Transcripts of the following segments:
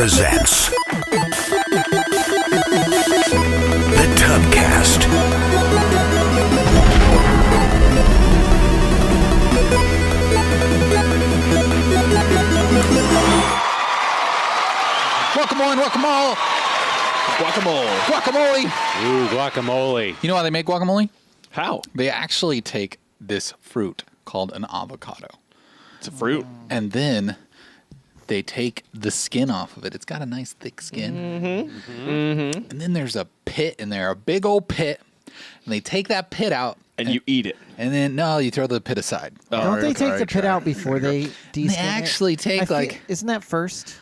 presents the Tubcast. Welcome on, welcome all. Guacamole. Guacamole. Ooh, guacamole. You know how they make guacamole? How? They actually take this fruit called an avocado. It's a fruit. And then they take the skin off of it. It's got a nice thick skin. And then there's a pit in there, a big old pit. And they take that pit out. And you eat it. And then, no, you throw the pit aside. Don't they take the pit out before they de-skin They actually take isn't that first?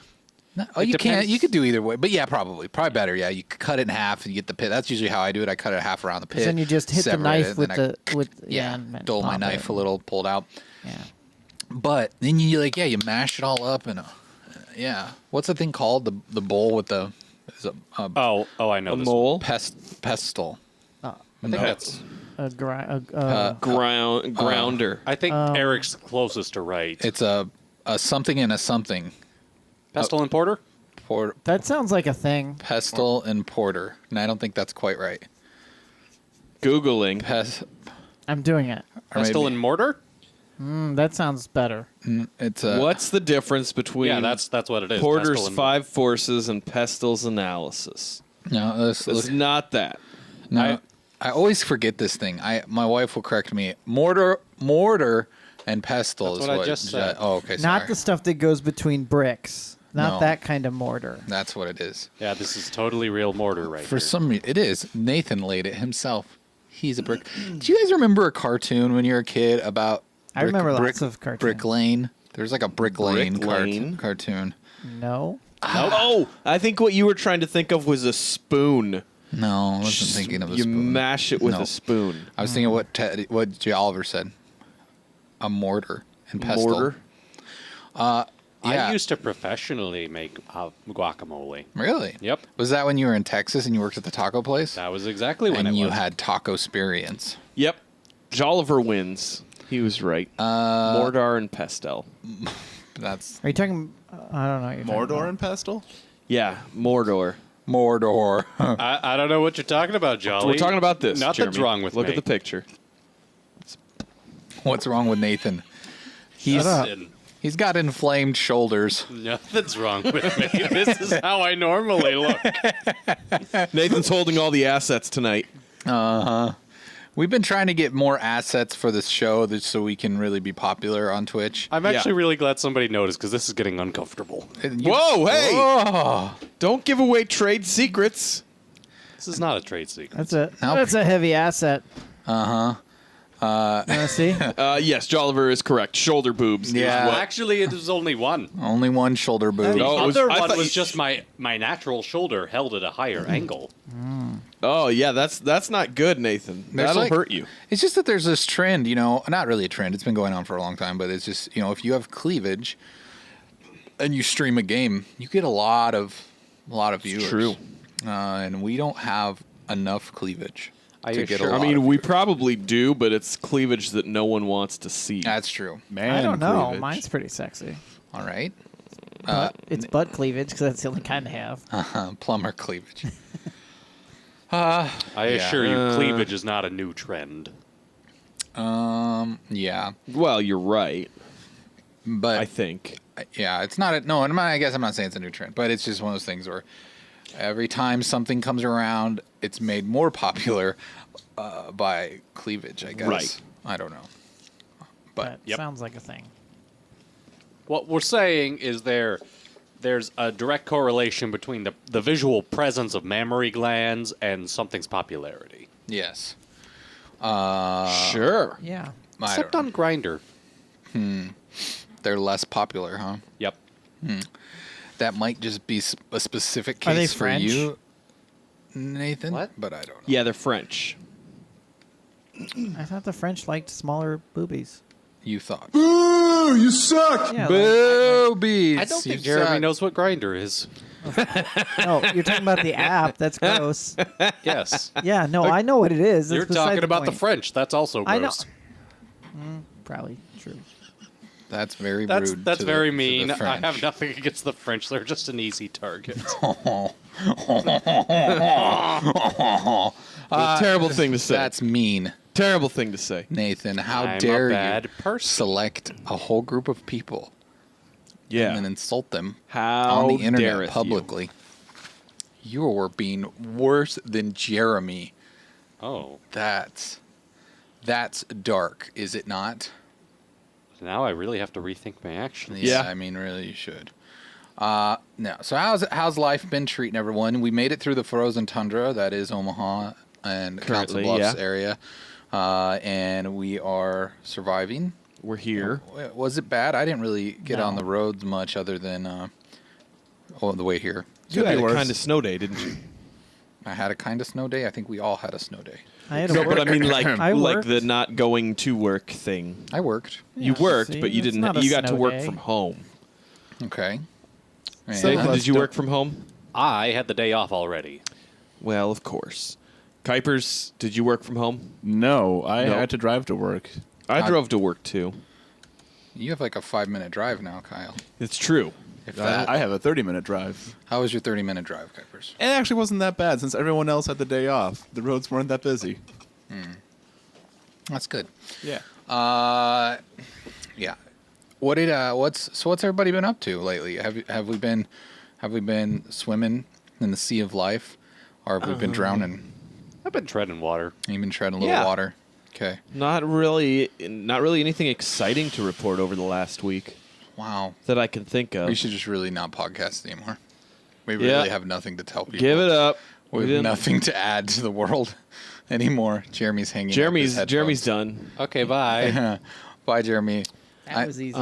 No, oh, you can't. You could do either way, but yeah, probably better. Yeah, you could cut it in half and you get the pit. That's usually how I do it. I cut it half around the pit. Then you just hit the separate knife it, with and the yeah, dull my pop knife it. a little, pulled out. Yeah. But then you you mash it all up and yeah. What's the thing called? The bowl with the is Oh, I know A this mole. pestle. One. I think that's. Grounder. I think Eric's closest to right. It's a something and a something. Pestle and porter. That sounds like a thing. Pestle and porter, and I don't think that's quite right. Googling. I'm doing it. Pestle and mortar. That sounds better. It's a What's the difference between Yeah, that's what it is. Porter's Pestle and five forces and Pestel's analysis? no. It's not that. No, I always forget this thing. My wife will correct me. Mortar, and pestle That's is what I just said. Oh, okay. Sorry. Not the stuff that goes between bricks. Not No. that kind of mortar. That's what it is. Yeah, this is totally real mortar right For here. some reason, it is. Nathan laid it himself. He's a brick. Do you guys remember a cartoon when you were a kid about? I remember lots of cartoons. Brick Lane. There's like a Brick Lane, Lane? cartoon. No. Oh, I think what you were trying to think of was a spoon. No, I wasn't thinking of a You spoon. mash it with No. a spoon. I was thinking what J. Oliver said. A mortar and pestle. Mortar. Yeah. I used to professionally make guacamole. Really? Yep. Was that when you were in Texas and you worked at the taco place? That was exactly when And it you was. had taco experience. Yep. Jolliver wins. He was right. Mordar and Pestel. That's Are you talking? I don't know. What you're talking Mordor about. and Pestle? Yeah, Mordor. Mordor. I don't know what you're talking about, Jolly. We're talking about this. Nothing's Jeremy. wrong with Look me. at the picture. What's wrong with Nathan? He's got inflamed shoulders. Nothing's wrong with me. This is how I normally look. Nathan's holding all the assets tonight. We've been trying to get more assets for this show so we can really be popular on Twitch. I'm actually really glad somebody noticed because this is getting uncomfortable. Whoa, hey! Oh, Don't give away trade secrets. This is not a trade secret. That's a heavy asset. You want to see? Yes, Jolliver is correct. Shoulder boobs. Yeah. Actually, it was only one. only one shoulder boob. Oh, it was- Other I one thought was you- just my natural shoulder held at a higher angle. Oh, yeah, that's not good, Nathan. There's That'll like- hurt you. It's just that there's this trend, not really a trend. It's been going on for a long time, but it's just, if you have cleavage and you stream a game, you get a lot of viewers. true. And we don't have enough cleavage Are to you get sure? a I lot mean, of we viewers. probably do, but it's cleavage that no one wants to see. That's true. Man, I don't know. cleavage. Mine's pretty sexy. All right. But it's butt cleavage because that's the only kind I have. Plumber cleavage. I assure you, Uh, cleavage is not a new trend. Yeah. Well, you're right, But I think. yeah, it's not no, and I guess I'm not saying it's a new trend, but it's just one of those things where every time something comes around, it's made more popular by cleavage, I guess. Right. I don't know. That Yep. sounds like a thing. What we're saying is there's a direct correlation between the visual presence of mammary glands and something's popularity. Yes. Sure. Yeah. I Except don't on Grindr. know. They're less popular, huh? Yep. That might just be a specific Are they case for French? you, Nathan. What? But I don't know. Yeah, they're French. I thought the French liked smaller boobies. You thought. Yeah. Boobies. I don't think You Jeremy suck. knows what Grindr is. No, you're talking about the app. That's gross. Yes. Yeah. No, I know what it is. That's You're beside talking about the point. French. That's also I know. gross. Probably true. That's very That's rude. that's to very the mean. I French. have nothing against the French. They're just an easy target. Terrible thing to say. That's mean, Terrible thing to say. Nathan. How I'm dare a bad you person. select a whole group of people Yeah. and then insult them How on the internet dareth you. publicly? You're being worse than Jeremy. Oh, That's dark, is it not? now I really have to rethink my actions. Yeah. I mean, really, you should. No. So how's life been treating everyone? We made it through the frozen tundra that is Omaha and Council Currently, Bluffs yeah. area, and we are surviving. We're here. Was it bad? I didn't really get on No. the roads much other than on the way here. You Could had be a worse. kind of snow day, didn't you? I had a kind of snow day. I think we all had a snow day. I had a No, work. but I mean like I like worked. the not going to work thing. I worked. You Yeah, worked, see, but you it's didn't. not a You got to snow work day. from home. Okay. So- And- Nathan, did you work from home? I had the day off already. Well, of course. Kuipers, did you work from home? No, I No. had to drive to work. I God. drove to work too. you have like a 5-minute drive now, Kyle. It's true. If that. I have a 30-minute drive. How was your 30-minute drive, Kuipers? It actually wasn't that bad since everyone else had the day off. The roads weren't that busy. That's good. Yeah. Yeah. What's everybody been up to lately? Have we been swimming in the sea of life, or have we been drowning? I've been treading water. You've been treading a little Yeah. water. Okay. Not really anything exciting to report over the last week Wow. that I can think of. We should just really not podcast anymore. We Yeah. really have nothing to tell people. Give it up. We We have didn't- nothing to add to the world anymore. Jeremy's hanging. up his Jeremy's headphones. done. Okay, bye. Bye, Jeremy. That was easy.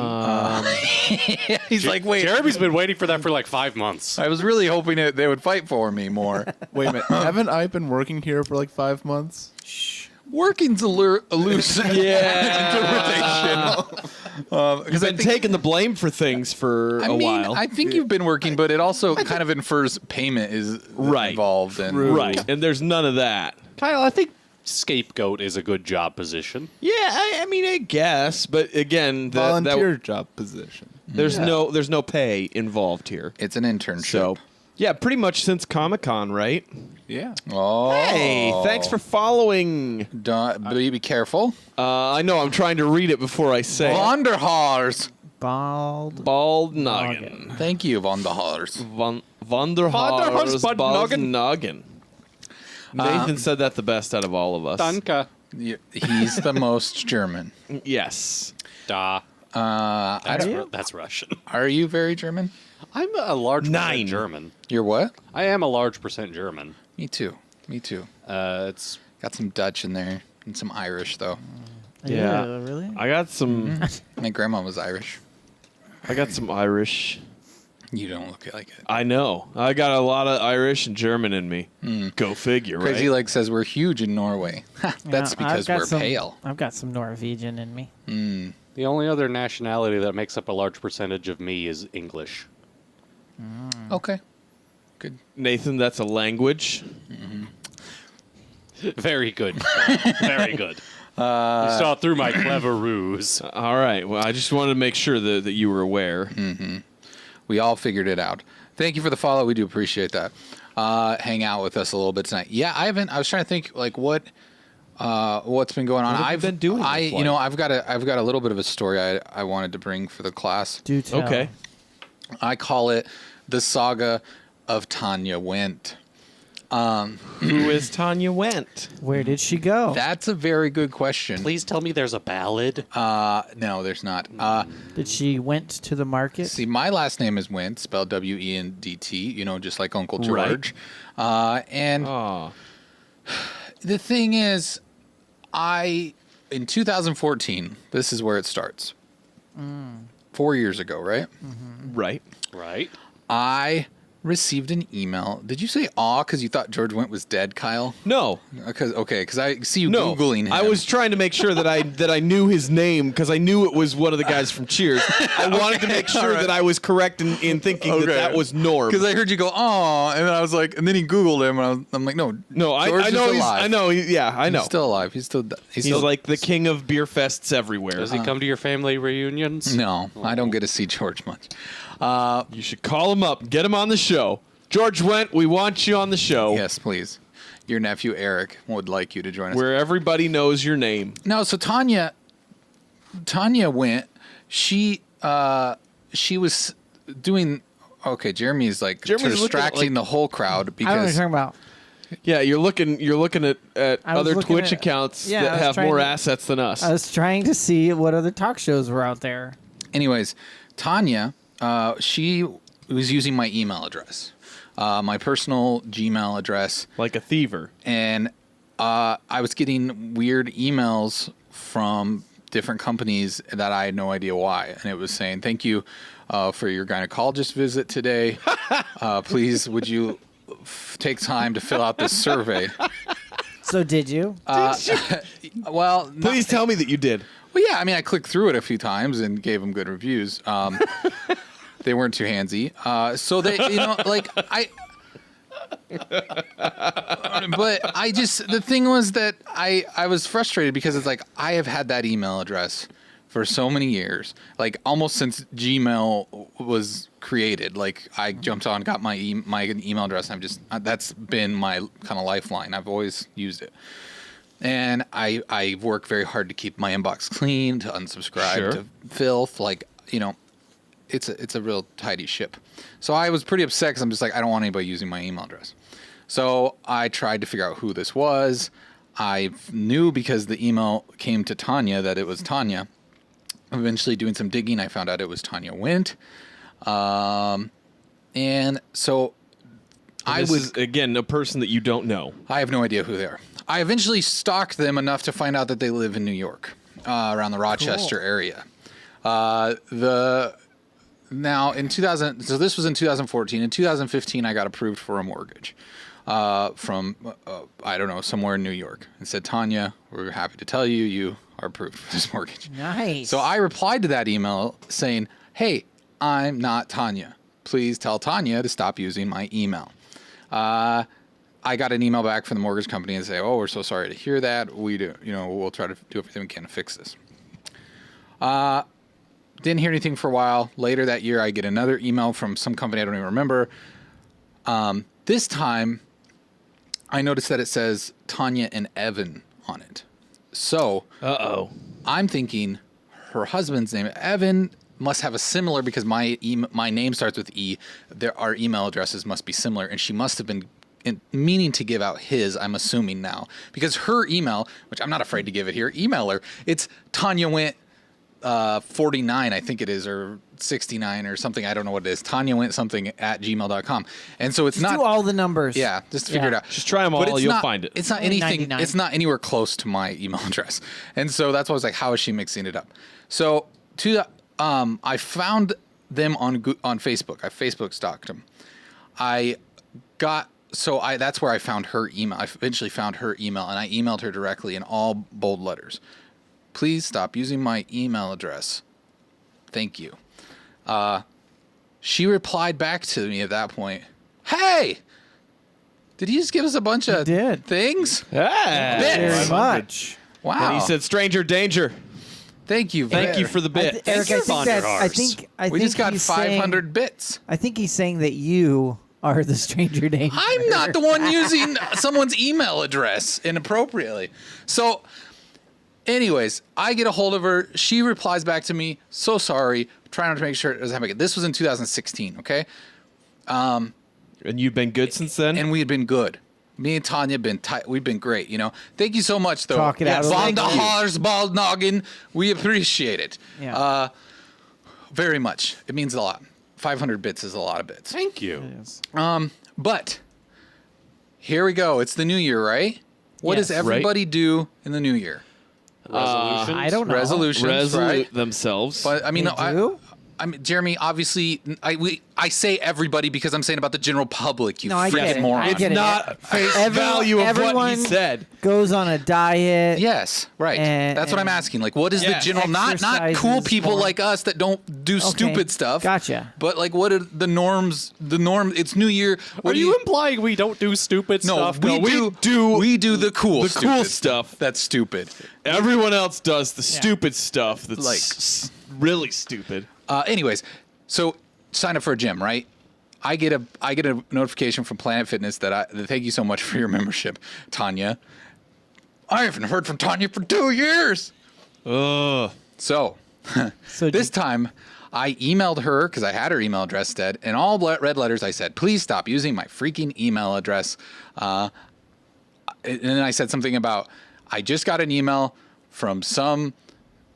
He's like, wait. Jeremy's been waiting for that for like 5 months. I was really hoping they would fight for me more. Wait a minute. Haven't I been working here for like 5 months? Working's a loose Yeah. interpretation. You've Because been taking the blame for things for a while. I think you've been working, but it also kind of infers payment is Right. involved. And Right. And there's none of that. Kyle, I think scapegoat is a good job position. Yeah, I mean, I guess, but again, Volunteer job position. there's no pay involved here. It's an internship. So, yeah, pretty much since Comic-Con, right? Yeah. Oh. Hey, thanks for following. Be careful. I know I'm trying to read it before I say it. Vonderhaars. Bald. Bald Noggin. Thank you, Vonderhaars. Vonderhaars Bald Bald Noggin. Noggin. Nathan said that the best out of all of us. Danke. He's the most German. Yes. Da. That's Russian. Are you very German? I'm a large 9. percent German. You're what? I am a large percent German. Me too. It's Got some Dutch in there and some Irish though. Yeah. Really? I got some. My grandma was Irish. I got some Irish. You don't look like it. I know. I got a lot of Irish and German in me. Go figure, right? Crazy Leg says we're huge in Norway. That's Yeah, because I've got we're some- pale. I've got some Norwegian in me. the only other nationality that makes up a large percentage of me is English. Okay. Good. Nathan, that's a language. Very good. Very good. You saw through my clever ruse. All right. Well, I just wanted to make sure that you were aware. We all figured it out. Thank you for the follow. We do appreciate that. Hang out with us a little bit tonight. Yeah, I was trying to think like what's been going on. What have you been doing with life? I've got a little bit of a story I wanted to bring for the class. Do tell. Okay. I call it the saga of Tanya Went. Who is Tanya Went? Where did she go? That's a very good question. Please tell me there's a ballad. No, there's not. Did she went to the market? See, my last name is Wendt, spelled Wendt, just like Uncle Right. George. And Oh. the thing is, in 2014, this is where it starts. 4 years ago, right? Right. Right. I received an email. Did you say aw because you thought George Wendt was dead, Kyle? No. Because I see you No, Googling him. I was trying to make sure that I knew his name because I knew it was one of the guys from Cheers. I wanted to make sure that I was correct in thinking that was Norm. Because I heard you go, oh, and then I was like, and then he Googled him, and I'm like, no, I George know is he's alive. I know I know He's still alive. He's still like the king of beer fests everywhere. Does he come to your family reunions? No, I don't get to see George much. You should call him up, get him on the show. George Wendt, we want you on the show. Yes, please. Your nephew Eric would like you to join us. Where everybody knows your name. No, so Tanya went. She was doing. Okay, Jeremy's Jeremy's distracting the whole crowd I don't know what because you're talking about. Yeah, you're looking at I was other looking Twitch at- accounts yeah, I that was have trying more to- assets than us. I was trying to see what other talk shows were out there. anyways, Tanya, she was using my email address, my personal Gmail address, Like a thiever. and I was getting weird emails from different companies that I had no idea why, and it was saying, "Thank you for your gynecologist visit today. Please, would you take time to fill out this survey?" So did you? Well, Please tell me that you did. Well, yeah, I mean, I clicked through it a few times and gave them good reviews. They weren't too handsy. So they, but I just, the thing was that I was frustrated because it's like, I have had that email address for so many years, like almost since Gmail was created. Like I jumped on, got my email address, and that's been my kind of lifeline. I've always used it. And I work very hard to keep my inbox clean, to unsubscribe to filth. Like, it's a real tidy ship. So I was pretty upset because I'm just like, I don't want anybody using my email address. So I tried to figure out who this was. I knew because the email came to Tanya that it was Tanya. Eventually doing some digging, I found out it was Tanya Wendt. And so This is, again, a person that you don't know. I have no idea who they are. I eventually stalked them enough to find out that they live in New York, around the Rochester area. Now in 2000, so this was in 2014. In 2015, I got approved for a mortgage from I don't know, somewhere in New York. It said, Tanya, we're happy to tell you you are approved for this mortgage. Nice. So I replied to that email saying, hey, I'm not Tanya. Please tell Tanya to stop using my email. I got an email back from the mortgage company and say, oh, we're so sorry to hear that. We do, we'll try to do everything we can to fix this. Didn't hear anything for a while. Later that year, I get another email from some company I don't even remember. This time, I noticed that it says Tanya and Evan on it. So, I'm thinking her husband's name, Evan, must have a similar, because my name starts with E. Our email addresses must be similar, and she must have been meaning to give out his, I'm assuming now, because her email, which I'm not afraid to give it here, email her. It's Tanya Wendt 49, I think it is, or 69 or something. I don't know what it is. Tanya Wendt something at gmail.com. And so it's Just not do all the numbers. Yeah, just figure it out. Just try them all. But You'll find it. It's not anything. 99. It's not anywhere close to my email address. And so that's why I was like, how is she mixing it up? So I found them on Facebook. I Facebook stalked them. That's where I found her email. I eventually found her email, and I emailed her directly in all bold letters. Please stop using my email address. Thank you. She replied back to me at that point. Hey, did he just give us a bunch of things? Yeah. Very much. Wow. And he said, stranger danger. Thank you. Thank you for the bit. Eric, I We think just got he's 500 saying, bits. I think he's saying that you are the stranger danger. I'm not the one using someone's email address inappropriately. So, anyways, I get a hold of her. She replies back to me, so sorry, trying to make sure it doesn't happen again. This was in 2016, okay? And you've been good since then? And we had been good. Me and Tanya have been tight. We've been great, Thank you so much, though. Talk it out a little Von bit. der Haar's bald noggin. We appreciate it. Yeah. Very much. It means a lot. 500 bits is a lot of bits. Thank you. But here we go. It's the new year, right? What Yes. does everybody do in the new year? Resolutions? I don't know. Resolutions, Resolute right? themselves. But I mean, They do? Jeremy, obviously, I say everybody because I'm saying about the general public. You No, I get freaking it. moron. I get it. Not face value of what he everyone said. goes on a diet. Yes, right. That's what I'm and- asking. Like, what is the Yes. general? Not cool Exercises people more. like us that don't do stupid stuff. Gotcha. But like, what are the norms? The norm. It's New Year. What Are do you implying we don't do stupid No, stuff? we do the cool, stupid stuff. That's stupid. Everyone else does the stupid stuff that's Like- really stupid. Anyways, so sign up for a gym, right? I get a notification from Planet Fitness that thank you so much for your membership, Tanya. I haven't heard from Tanya for 2 years. Ugh. So So this time I emailed her because I had her email address instead. In all red letters, I said, please stop using my freaking email address. And then I said something about, I just got an email from some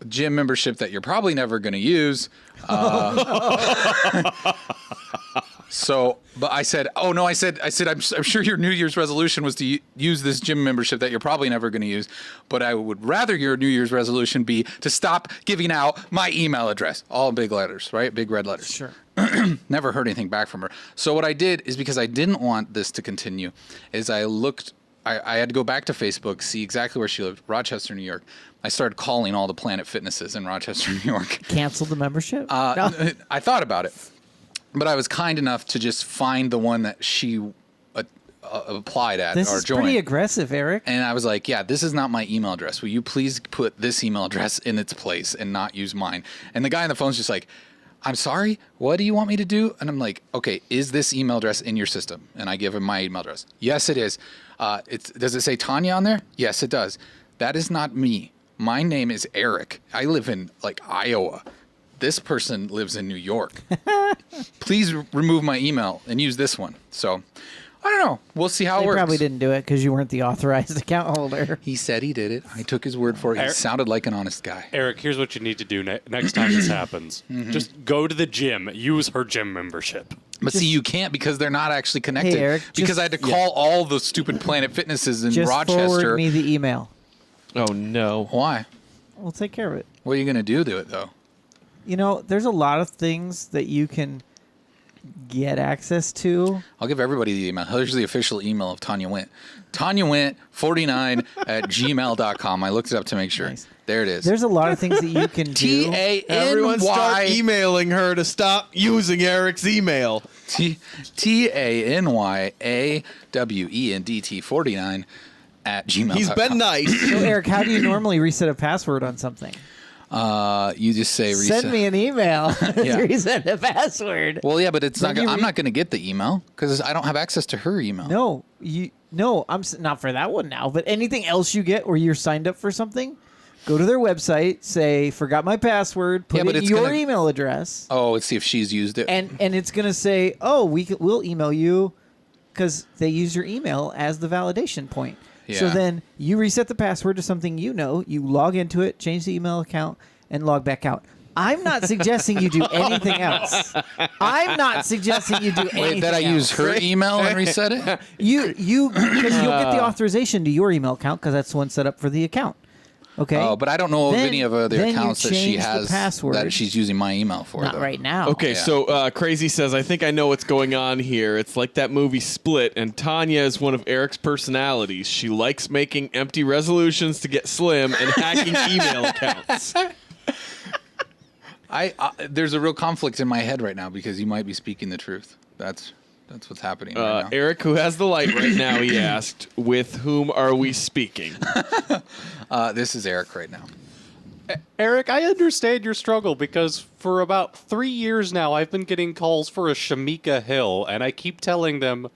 gym membership that you're probably never going to use. But I said, oh no, I said, I'm sure your New Year's resolution was to use this gym membership that you're probably never going to use, but I would rather your New Year's resolution be to stop giving out my email address. All big letters, right? Big red letters. Sure. Never heard anything back from her. So what I did is, because I didn't want this to continue, is I had to go back to Facebook, see exactly where she lived, Rochester, New York. I started calling all the Planet Fitnesses in Rochester, New York. Cancel the membership? No. I thought about it, but I was kind enough to just find the one that she applied at This or is joined. pretty aggressive, Eric. And I was like, yeah, this is not my email address. Will you please put this email address in its place and not use mine? And the guy on the phone's just like, I'm sorry, what do you want me to do? And I'm like, okay, is this email address in your system? And I give him my email address. Yes, it is. Does it say Tanya on there? Yes, it does. That is not me. My name is Eric. I live in like Iowa. This person lives in New York. Please remove my email and use this one. So I don't know. We'll see how it They works. probably didn't do it because you weren't the authorized account holder. He said he did it. I took his word for it. He Eric- sounded like an honest guy. Eric, here's what you need to do next time this happens. Mm-hmm. Just go to the gym. Use her gym membership. But see, you can't because they're not actually connected. Hey, Eric, because just- I had to call all the stupid Planet Fitnesses in Just Rochester. forward me the email. Oh no. Why? We'll take care of it. What are you going to do to it, though? You know, there's a lot of things that you can get access to. I'll give everybody the email. Here's the official email of Tanya Wint. Tanya Wint 49 at gmail.com. I looked it up to make sure. Nice. There it is. There's a lot of things that you can do. Everyone start Tanywa emailing her to stop using Eric's email. Tanyawent 49 at gmail.com. He's been nice. So, Eric, how do you normally reset a password on something? You just say reset. Send me an email. Yeah. Reset the password. Well, yeah, but it's Then not. you I'm not going to get the email because I don't have access to her email. No, not for that one now. But anything else you get where you're signed up for something, go to their website, say forgot my password, put Yeah, but in it's your gonna- email address, Oh, let's see if she's used it. and it's gonna say, oh, we'll email you because they use your email as the validation point. So Yeah. then you reset the password to something you know, you log into it, change the email account, and log back out. I'm not suggesting you do anything else. I'm not suggesting you do anything Wait, that I else. use her email and reset it? You because you'll get the authorization to your email account because that's the one set up for the account. Okay. Oh, but I don't know of Then- any of other then you accounts that she change the has password. that she's using my email for. Not though. right now. Okay, Yeah. so Crazy says, I think I know what's going on here. It's like that movie Split, and Tanya is one of Eric's personalities. She likes making empty resolutions to get slim and hacking email accounts. There's a real conflict in my head right now because you might be speaking the truth. That's what's happening right now. Eric, who has the light right now, he asked, with whom are we speaking? This is Eric right now. Eric, I understand your struggle because for about 3 years now, I've been getting calls for a Shamika Hill, and I keep telling them,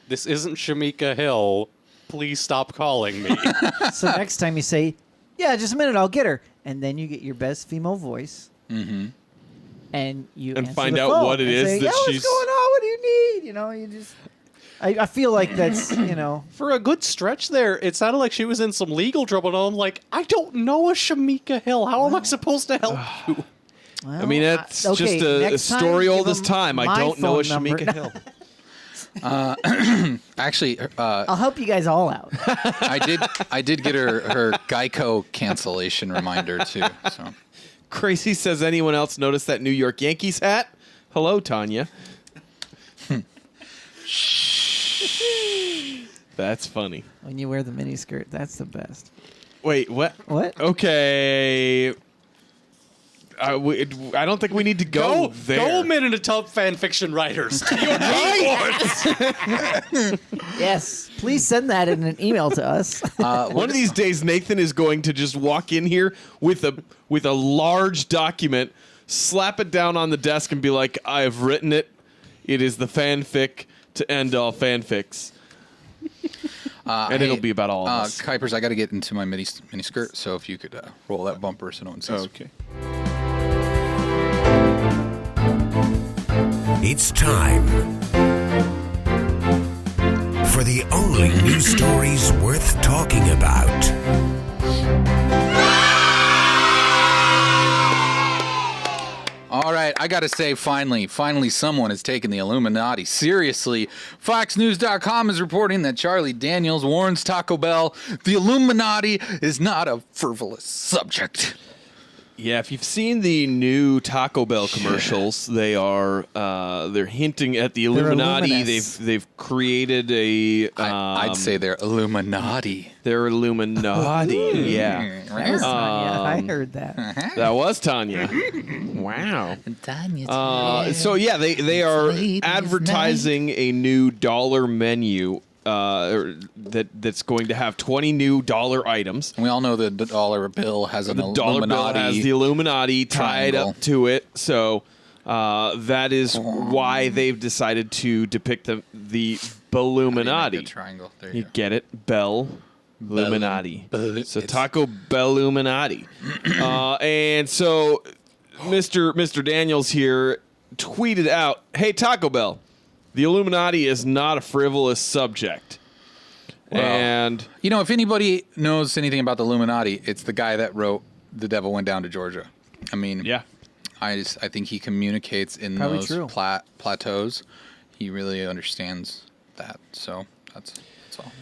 this isn't Shamika Hill. Please stop calling me. So next time you say, "Yeah, just a minute, I'll get her," and then you get your best female voice, and you And answer find the out phone what it and is say, that "Yeah, she's- What's going on? What do you need? You know, you just. I feel like that's For a good stretch there, it sounded like she was in some legal trouble, and I'm like, I don't know a Shamika Hill. How am I supposed to help you? Well, I mean, that's okay, just a next time, story give old as them time. I my don't know a phone number. Shamika Hill. Actually, I'll help you guys all out. I did get her Geico cancellation reminder too. So Crazy says, anyone else notice that New York Yankees hat? Hello, Tanya. That's funny. When you wear the mini skirt, that's the best. Wait, what? What? Okay. I don't think we need to go there. Go a minute to tub fan fiction writers. Yes. Please send that in an email to us. One of these days, Nathan is going to just walk in here with a large document, slap it down on the desk, and be like, "I have written it. It is the fanfic to end all fanfics." And it'll be about all of us. Kuipers, I got to get into my mini skirt, so if you could roll that bumper so no one sees. Okay. It's time for the only news stories worth talking about. All right, I got to say, finally, someone has taken the Illuminati seriously. FoxNews.com is reporting that Charlie Daniels warns Taco Bell the Illuminati is not a frivolous subject. Yeah, if you've seen the new Taco Bell commercials, they are they're hinting at the Illuminati. luminous. They've created a. I'd say they're Illuminati. They're Illuminati. Yeah, That was Tanya. I heard that. that was Tanya. Wow. Tanya. So yeah, they are advertising a new dollar menu. That's going to have 20 new dollar items. We all know the dollar bill has an The dollar bill Illuminati. has the Illuminati tied triangle. up to it, so that is why they've decided to depict the Illuminati. Good triangle. There You you go. get it, Bell Illuminati. So Taco Bell Illuminati, and so Mr. Daniels here tweeted out, "Hey Taco Bell, the Illuminati is not a frivolous subject." And You know, if anybody knows anything about the Illuminati, it's the guy that wrote "The Devil Went Down to Georgia." I mean, yeah, I think he communicates in Probably those true. plateaus. He really understands that. So that's all.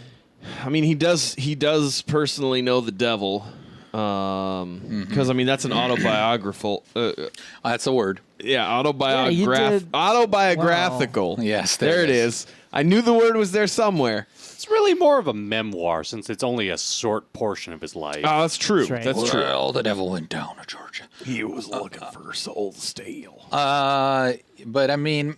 I mean he does personally know the devil, because I mean that's an autobiographical. That's a word. Yeah, you did- autobiographical. Wow. Yes, there there it it is. I knew the word was there somewhere. It's really more of a memoir since it's only a short portion of his life. Oh, that's true. That's right. That's true. Well, the devil went down to Georgia. He was looking for soul steel. But I mean,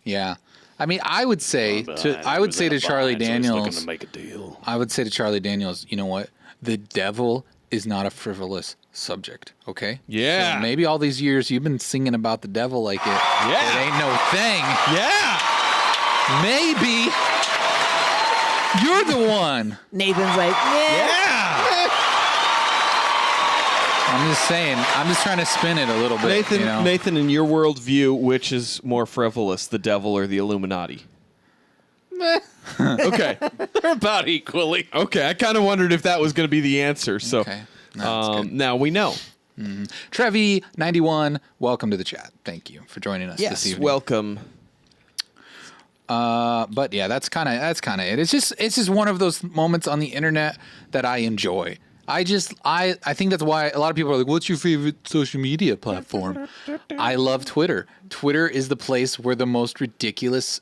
yeah. I mean, I would say to Charlie Daniels. Make a deal. I would say to Charlie Daniels, you know what? The devil is not a frivolous subject, okay? Yeah. So maybe all these years you've been singing about the devil like it ain't no thing. Yeah. Maybe you're the one. Nathan's like, yeah. Yeah. I'm just saying. I'm just trying to spin it a little bit. Nathan, you know? Nathan, in your worldview, which is more frivolous, the devil or the Illuminati? Okay. They're about equally. Okay. I kind of wondered if that was going to be the answer. So Okay. No, that's good. now we know. Trevi91, welcome to the chat. Thank you for joining us this Yes. evening. Welcome. But yeah, that's kind of it. It's just one of those moments on the internet that I enjoy. I think that's why a lot of people are like, "What's your favorite social media platform?" I love Twitter. Twitter is the place where the most ridiculous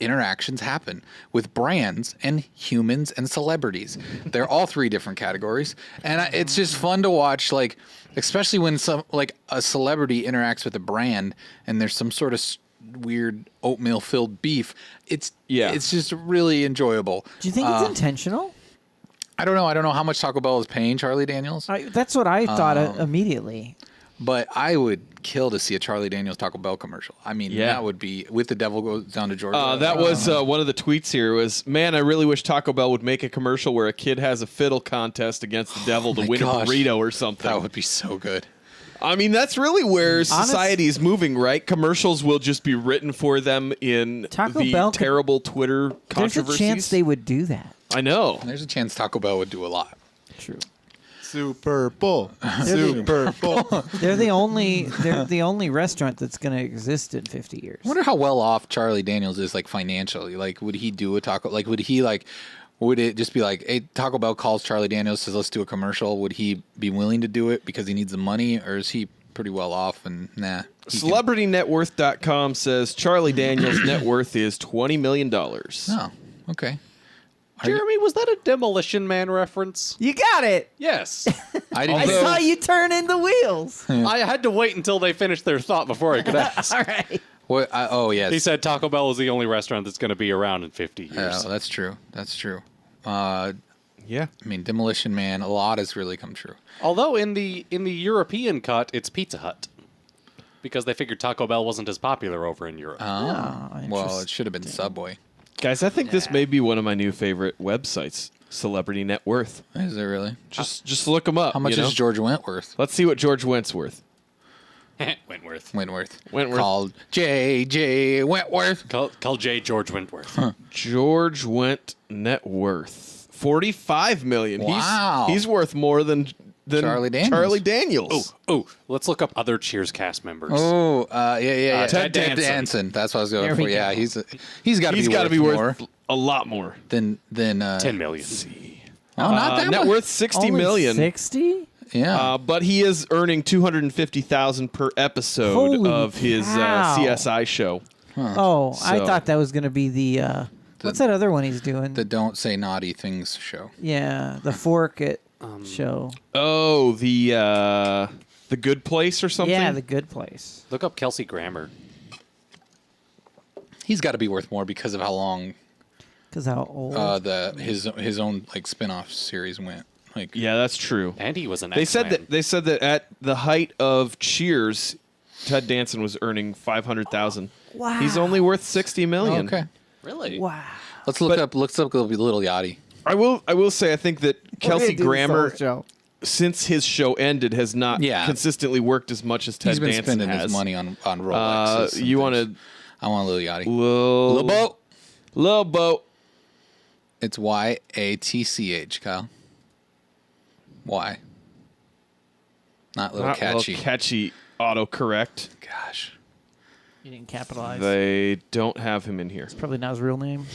interactions happen with brands and humans and celebrities. They're all three different categories, and it's just fun to watch. Especially when a celebrity interacts with a brand, and there's some sort of weird oatmeal-filled beef. It's just really enjoyable. Do you think it's intentional? I don't know. I don't know how much Taco Bell is paying Charlie Daniels, That's what I thought immediately. but I would kill to see a Charlie Daniels Taco Bell commercial. I mean, that would be with the devil goes down to Georgia. That was one of the tweets here was, man, I really wish Taco Bell would make a commercial where a kid has a fiddle contest against the devil to win gosh. a burrito or something. That would be so good. I mean, that's really where society is moving, right? Commercials will just be written for them in Taco the Bell could- terrible Twitter There's controversies. a chance they would do that. I know. There's a chance Taco Bell would do a lot. True. Super Bowl. They're Super Bowl. They're the only restaurant that's going to exist in 50 years. I wonder how well off Charlie Daniels is financially. Would he do a taco? Would he would it just be like, hey, Taco Bell calls Charlie Daniels, says, let's do a commercial. Would he be willing to do it because he needs the money, or is he pretty well off and nah? CelebrityNetWorth.com says Charlie Daniels' net worth is $20 million. Oh, okay. Jeremy, was that a Demolition Man reference? You got it. Yes. I didn't I saw you turn in the wheels. I had to wait until they finished their thought before I could ask. All right. What? Oh, yes. He said Taco Bell is the only restaurant that's going to be around in 50 years. Oh, that's true. That's true. Yeah. I mean, Demolition Man, a lot has really come true. Although in the European cut, it's Pizza Hut. Because they figured Taco Bell wasn't as popular over in Europe. Oh, Well, it should have been Subway. Guys, I think this may be one of my new favorite websites, Celebrity Net Worth. Is it really? Just look them up. How much you know? is George Wentworth? Let's see what George Wentworth. Wentworth. Wentworth. Wentworth. Called J.J. Wentworth. Call J. George Wentworth. George Went net worth $45 million. Wow. He's worth more than Charlie Daniels. Charlie Daniels. Oh, let's look up other Cheers cast members. Oh, yeah. Ted Danson. That's what I was going There for. we Yeah, go. he's got to He's be got to be more worth a lot more. than 10 million. Oh, not that net much. worth $60 Only million. 60? Yeah. But he is earning $250,000 per episode Holy of his cow. CSI show. Oh, I So- thought that was going to be the what's that other one he's doing? the Don't Say Naughty Things show. Yeah, the Fork It show. Oh, the Good Place or something. Yeah, The Good Place. Look up Kelsey Grammer. He's got to be worth more because of how long Because how old? his own like spin-off series went. Like Yeah, that's true. And he was an They said X-Man. that at the height of Cheers, Ted Danson was earning $500,000. Wow. He's only worth $60 million. okay. Really? Wow. Let's look up Little Yachty. I will say I think that We're gonna Kelsey do this Grammer, whole show. since his show ended, has not consistently worked as much as Ted He's been Danson spending has. his money on Rolexes. and You things. want to I want Little Yachty. Lil Boat. Lil Boat. It's YATCH, Kyle. Why? Not Little Not Catchy. Little catchy autocorrect. Gosh. You didn't capitalize. They don't have him in here. Probably not his real name.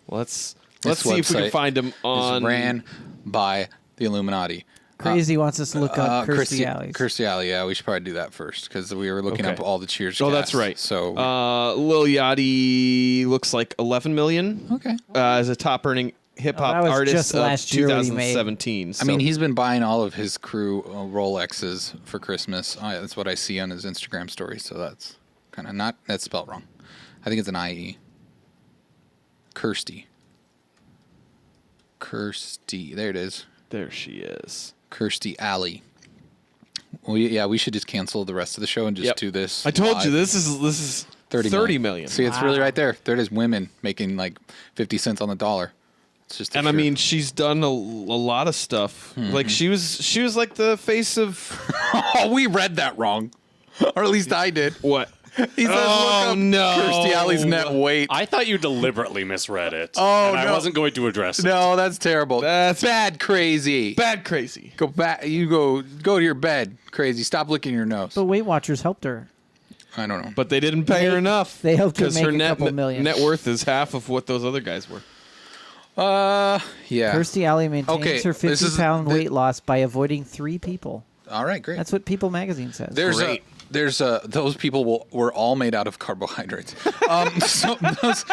Let's This see if we can website find him on. It's ran by the Illuminati. Crazy wants us to look up Kirstie Alley's. Kirstie Alley, yeah. We should probably do that first because we were looking Okay. up all the Cheers Oh, cast, that's right. So, Lil Yachty looks like 11 million. okay. As a top earning hip hop that was artist just of last year what he made. 2017. I mean, he's been buying all of his crew Rolexes for Christmas. That's what I see on his Instagram story. So that's kind of not, that's spelled wrong. I think it's an IE. Kirstie. There it is. there she is. Kirstie Alley. Well, yeah, we should just cancel the rest of the show and just Yep. do this. I told live. you this is 30 million. See, it's really right there. There it is. Women making like 50 cents on the dollar. It's just. And I mean, she's done a lot of stuff. Mm-hmm. Like she was like the face of oh, we read that wrong, or at least I did. what? He says, Oh, "Look up no. Kirstie Alley's net weight." I thought you deliberately misread it. Oh, and I no. wasn't going to address it. No, that's terrible. That's bad, crazy. Bad crazy. Go back. You go to your bed, crazy. Stop licking your nose. But Weight Watchers helped her. I don't know. But they didn't pay her enough. They helped her because make her a couple million. net worth is half of what those other guys were. Yeah. Kirstie Alley maintains Okay, her this is 50-pound the- weight loss by avoiding 3 people. All right, great. That's what People magazine says. There's those people were all made out of carbohydrates. So those,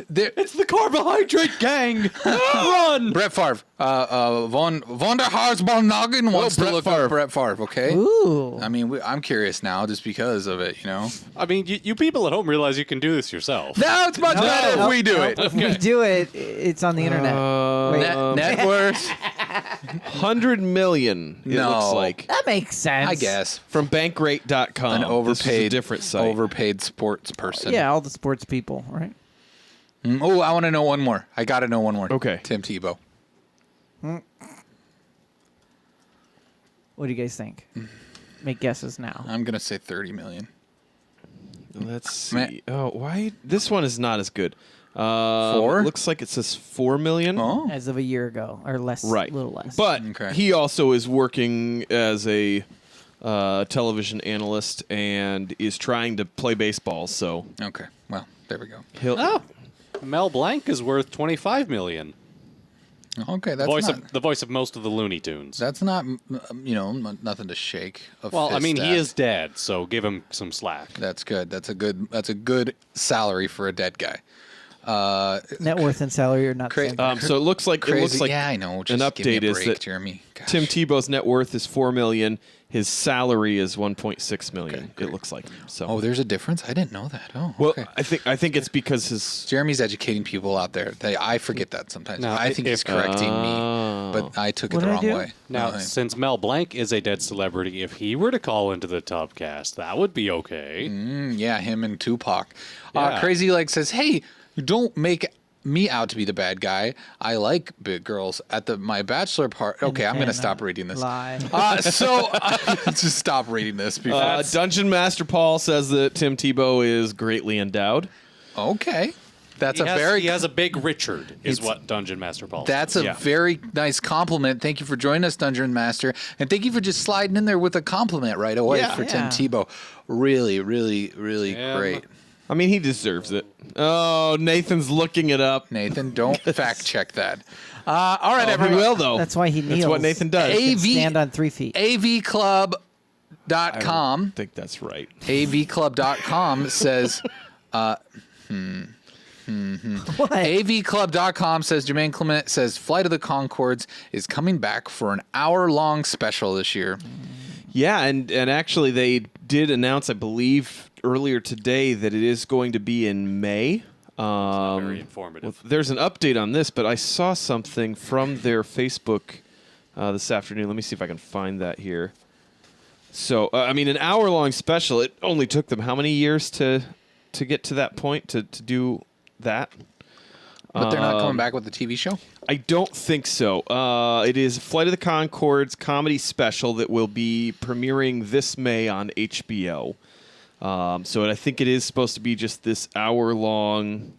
It's the carbohydrate gang. Run. Brett Favre, von der Harsballnagen wants to Brett look Favre. up Brett Favre. Okay. Ooh. I mean, I'm curious now just because of it. You know. I mean, you people at home realize you can do this yourself. No, it's much better if we do it. If we do it, it's on the internet. Wait, Net worth. 100 million. It No. looks like that makes sense. I guess from Bankrate.com. an This is a overpaid, different site. overpaid sports person. Yeah, all the sports people, right? Oh, I want to know one more. I got to know one more. Okay. Tim Tebow. What do you guys think? Make guesses now. I'm gonna say 30 million. Let's see. Man. Oh, why? This one is not as good. 4? Looks like it says 4 million. Oh. As of a year ago, or less, Right. a little less. But Okay. he also is working as a television analyst and is trying to play baseball. So Okay. Well, there we go. he'll. Mel Blanc is worth $25 million. Okay, that's The voice of most of the Looney Tunes. That's not, nothing to shake. Well, I mean, fist he at. is dead, so give him some slack. That's good. That's a good salary for a dead guy. Net worth and salary are not the same. So it looks like Crazy. Yeah, I know. Just an give me a update is break, that Jeremy. Gosh. Tim Tebow's net worth is $4 million. His salary is $1.6 million. Okay, great. It looks like. So. Oh, there's a difference. I didn't know that. Oh, Well, okay. I think it's because his. Jeremy's educating people out there. I forget that sometimes. No, I think he's correcting me, but I took it What the did I wrong do? way. Now, No, since Mel Blanc is a dead celebrity, if he were to call into the Tubcast, that would be okay. yeah, him and Tupac. Yeah. Crazy Leg says, "Hey, don't make me out to be the bad guy. I like big girls at my bachelor party." Okay, I'm gonna stop reading this. Lie. Just stop reading this. Before. Dungeon Master Paul says that Tim Tebow is greatly endowed. Okay, that's He has a big Richard, is what Dungeon Master Paul says. That's a very nice compliment. Thank you for joining us, Dungeon Master. And thank you for just sliding in there with a compliment right away for Tim Tebow. Really, really, really great. I mean, he deserves it. Oh, Nathan's looking it up. Nathan, don't fact check that. All right, He everyone. will, though. That's why he kneels. That's what Nathan does. He can stand on 3 feet. avclub.com. I think that's right. avclub.com says... What? avclub.com says Jemaine Clement says Flight of the Conchords is coming back for an hour-long special this year. Yeah, and actually they did announce, I believe, earlier today that it is going to be in May. Very informative. There's an update on this, but I saw something from their Facebook this afternoon. Let me see if I can find that here. So, I mean, an hour-long special. It only took them how many years to get to that point, to do that? But they're not coming back with the TV show? I don't think so. It is Flight of the Conchords comedy special that will be premiering this May on HBO. So I think it is supposed to be just this hour-long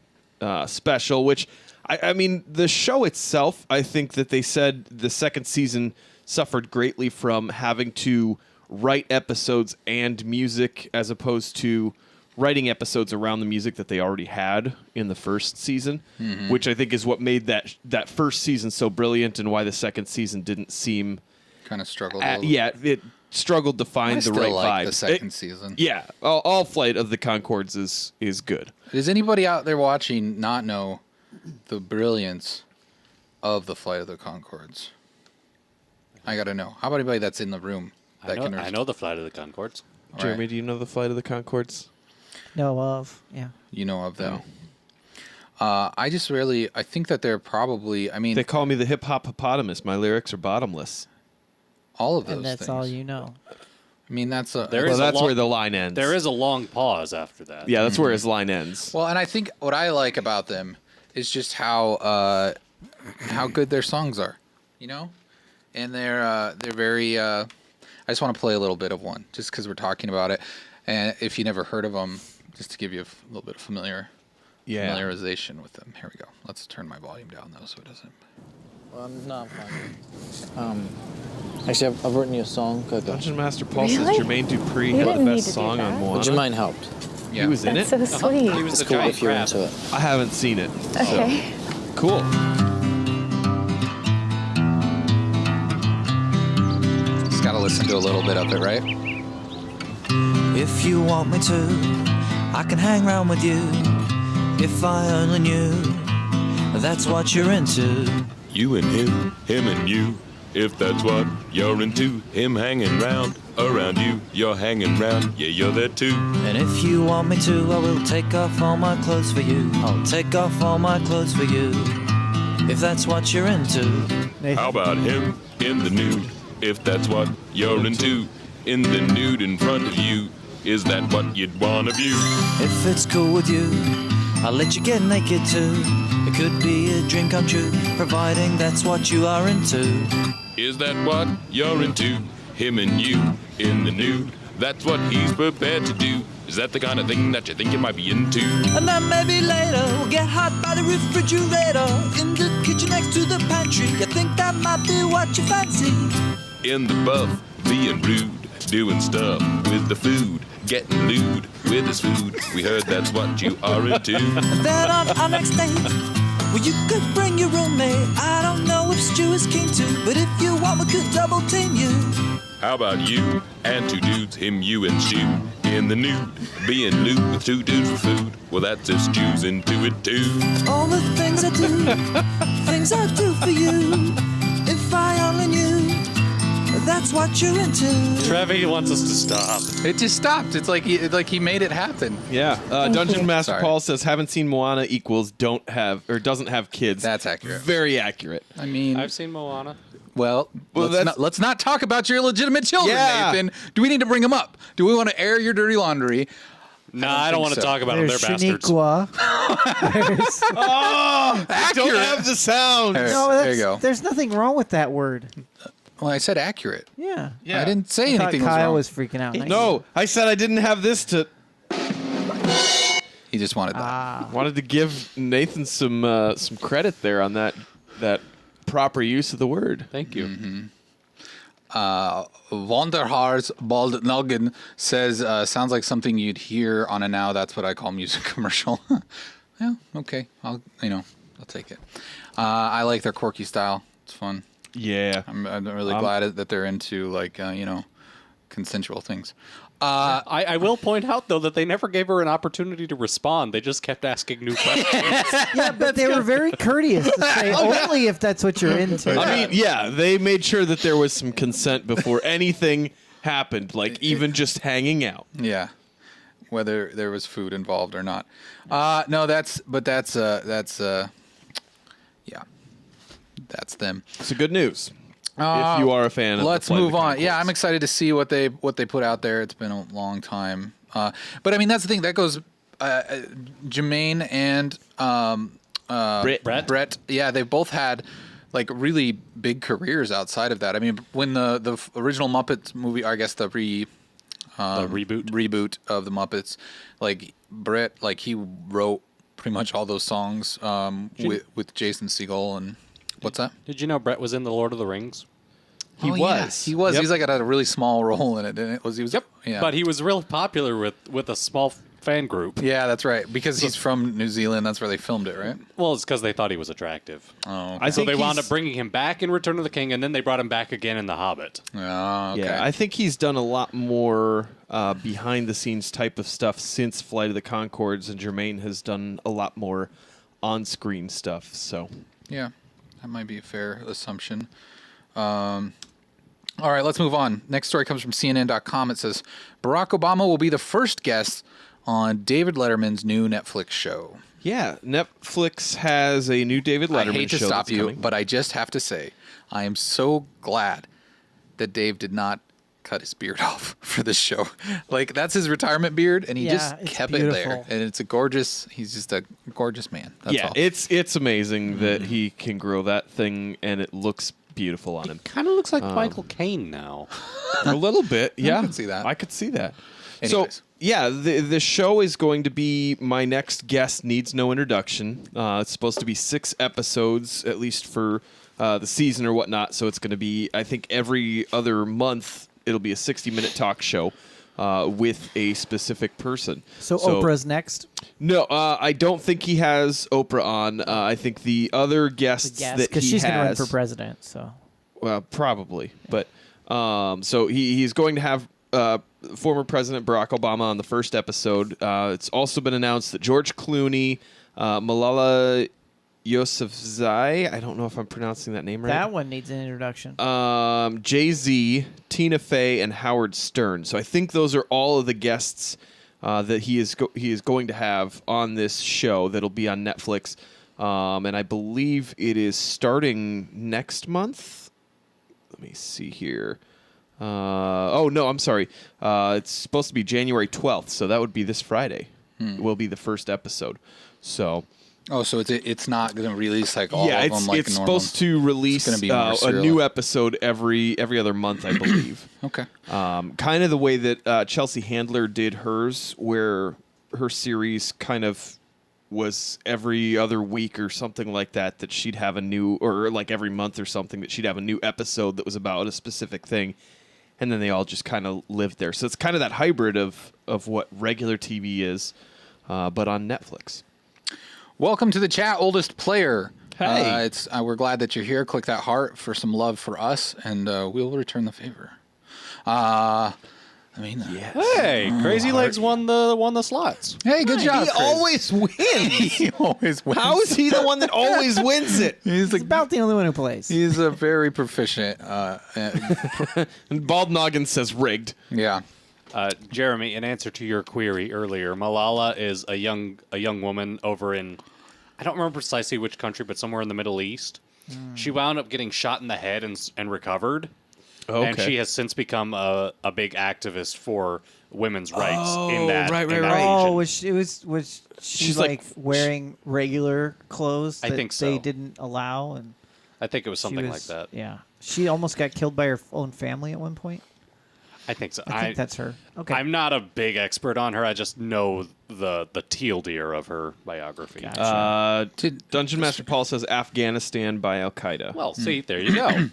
special, which, I mean, the show itself, I think that they said the second season suffered greatly from having to write episodes and music as opposed to writing episodes around the music that they already had in the first season, which I think is what made that first season so brilliant and why the second season didn't seem... Kind of struggled it struggled to find the right vibe. The second season. Yeah, all Flight of the Conchords is good. Does anybody out there watching not know the brilliance of the Flight of the Conchords? I got to know. How about anybody that's in the room? I know the Flight of the Conchords. Jeremy, do you know the Flight of the Conchords? Know of, yeah. You know of them. I think that they're probably, They call me the hip-hop hippopotamus. My lyrics are bottomless. all of those And that's things. all you know. I mean, that's a... There Well, is a that's long- where the line ends. There is a long pause after that. Yeah, that's where his line ends. Well, and I think what I like about them is just how good their songs are, you know? And they're very... I just want to play a little bit of one, just because we're talking about it. And if you never heard of them, just to give you a little bit of familiarization with them. Here we go. Let's turn my volume down, though, so it doesn't... Well, I'm fine. Actually, I've written you a song. Dungeon Master Paul says Really? Jermaine Dupri You had the didn't need best to do song on that. Moana. Jemaine helped. Yeah. He was in it? That's so sweet. He was It's the cool giant if you're crab. into it. I haven't seen it. Okay. Cool. Just got to listen to a little bit of it, right? If you want me to, I can hang round with you. If I only knew that's what you're into. You and him and you, if that's what you're into. Him hanging round, around you, you're hanging round, yeah, you're there too. And if you want me to, I will take off all my clothes for you. I'll take off all my clothes for you. If that's what you're into. How about him in the nude, if that's what you're into. In the nude in front of you, is that what you'd wanna view? If it's cool with you, I'll let you get naked too. It could be a dream come true, providing that's what you are into. Is that what you're into? Him and you in the nude, that's what he's prepared to do. Is that the kind of thing that you think you might be into? And then maybe later we'll get hot by the refrigerator in the kitchen next to the pantry. You think that might be what you fancy? In the buff, being rude, doing stuff with the food. getting lewd with his food. We heard that's what you are into. Then on our next date, well, you could bring your roommate. I don't know if Stu is keen to, but if you want, we could double team you. How about you and two dudes, him, you, and Stu, in the nude, being lewd with two dudes for food? Well, that's if Stu's into it too. All the things I do, things I do for you. If I only knew, that's what you're into. Trevi wants us to stop. It just stopped. It's like he made it happen. Yeah. Dungeon Master Sorry. Paul says, haven't seen Moana equals doesn't have kids. That's accurate. Very accurate. I mean, I've seen Moana. well, let's not talk about your illegitimate children, Yeah. Nathan. Do we need to bring them up? Do we want to air your dirty laundry? Nah, I don't think want to so. talk about them. There's They're bastards. Shaniqua. There's, Oh, Accurate. don't have the sound. There. no, There you go. There's nothing wrong with that word. Well, I said accurate. Yeah. Yeah. I didn't say I thought anything was Kyle wrong. was freaking out. No, I said I didn't have this to. He just wanted that. Wanted to give Nathan some credit there on that proper use of the word. Thank you. Vonderhaars Bald Nuggen says, sounds like something you'd hear on a Now That's What I Call Music commercial. Yeah, okay. I'll take it. I like their quirky style. It's fun. Yeah. I'm really glad that they're into consensual things. I will point out, though, that they never gave her an opportunity to respond. They just kept asking new questions. Yeah, but they were very courteous to say only if that's what you're into. I mean, yeah, they made sure that there was some consent before anything happened, like even just hanging out. Yeah, whether there was food involved or not. No, that's them. So good news. If you are a fan of Let's the Flight of move the on. Yeah, Conchords. I'm excited to see what they put out there. It's been a long time. But I mean, that's the thing. That goes Jemaine and Brett. Yeah, they've both had like really big careers outside of that. I mean, when the original Muppets movie, I guess the reboot of the Muppets, like Brett, like he wrote pretty much all those songs with Jason Segel and what's that? Did you know Brett was in The Lord of the Rings? He was. He was. Yep. He's like had a really small role in it, didn't it? He was. Yep. Yeah. But he was really popular with a small fan group. Yeah, that's right. Because he's from New Zealand. That's where they filmed it, right? Well, it's because they thought he was attractive. Oh. I So think they wound he's- up bringing him back in Return of the King, and then they brought him back again in The Hobbit. Oh, okay. Yeah, I think he's done a lot more behind-the-scenes type of stuff since Flight of the Conchords, and Jermaine has done a lot more on-screen stuff. So, Yeah, that might be a fair assumption. All right, let's move on. Next story comes from CNN.com. It says Barack Obama will be the first guest on David Letterman's new Netflix show. yeah, Netflix has a new David Letterman show. I hate to that's stop you, coming. but I just have to say, I am so glad that Dave did not cut his beard off for this show. Like, that's his retirement beard, and he Yeah, just it's kept it there. beautiful. And it's he's just a gorgeous man. That's yeah, all. it's amazing that he can grow that thing, and it looks beautiful on him. Kind of looks like Michael Caine now. A little bit, yeah. could see that. I could see that. Anyways. So, yeah, the show is going to be My Next Guest Needs No Introduction. It's supposed to be 6 episodes, at least for the season or whatnot. So it's going to be, I think, every other month, it'll be a 60-minute talk show with a specific person. So Oprah's next. No, I don't think he has Oprah on. I think the other guests that Because he she's going to run has... for president. So Well, probably, but so he's going to have former President Barack Obama on the first episode. It's also been announced that George Clooney, Malala Yousafzai, I don't know if I'm pronouncing that name right. that one needs an introduction. Jay-Z, Tina Fey, and Howard Stern. So I think those are all of the guests that he is going to have on this show that'll be on Netflix, and I believe it is starting next month. Let me see here. Oh, no, I'm sorry. It's supposed to be January 12th, so that would be this Friday. Will be the first episode. So, so it's not going to release like all yeah, of them like it's normal. supposed to release gonna be more a serial. new episode every other month, I believe. Okay. Kind of the way that Chelsea Handler did hers, where her series kind of was every other week or something like that, that she'd have a new, or like every month or something, that she'd have a new episode that was about a specific thing. and then they all just kind of lived there. So it's kind of that hybrid of what regular TV is, but on Netflix. Welcome to the chat, oldest player. Hey. We're glad that you're here. Click that heart for some love for us, and we'll return the favor. Hey, Crazy Legs won the slots. Hey, good job. He Chris. always wins. He always wins. How is he the one that always wins it? He's He's about the only one who plays. He's a very proficient. And Bald Noggin says rigged. Yeah. Jeremy, in answer to your query earlier, Malala is a young woman over in, I don't remember precisely which country, but somewhere in the Middle East. She wound up getting shot in the head and recovered. Okay. And she has since become a big activist for women's rights in that right. Oh, region. was she She's like like- wearing regular clothes I that think so. they didn't allow? And I think it was she something like was- that. Yeah. She almost got killed by her own family at one point. I think so. I think that's her. Okay. I'm not a big expert on her. I just know the teal deer of her biography. Gotcha. Dungeon Master Paul says Afghanistan by Al Qaeda. Well, see, there you go.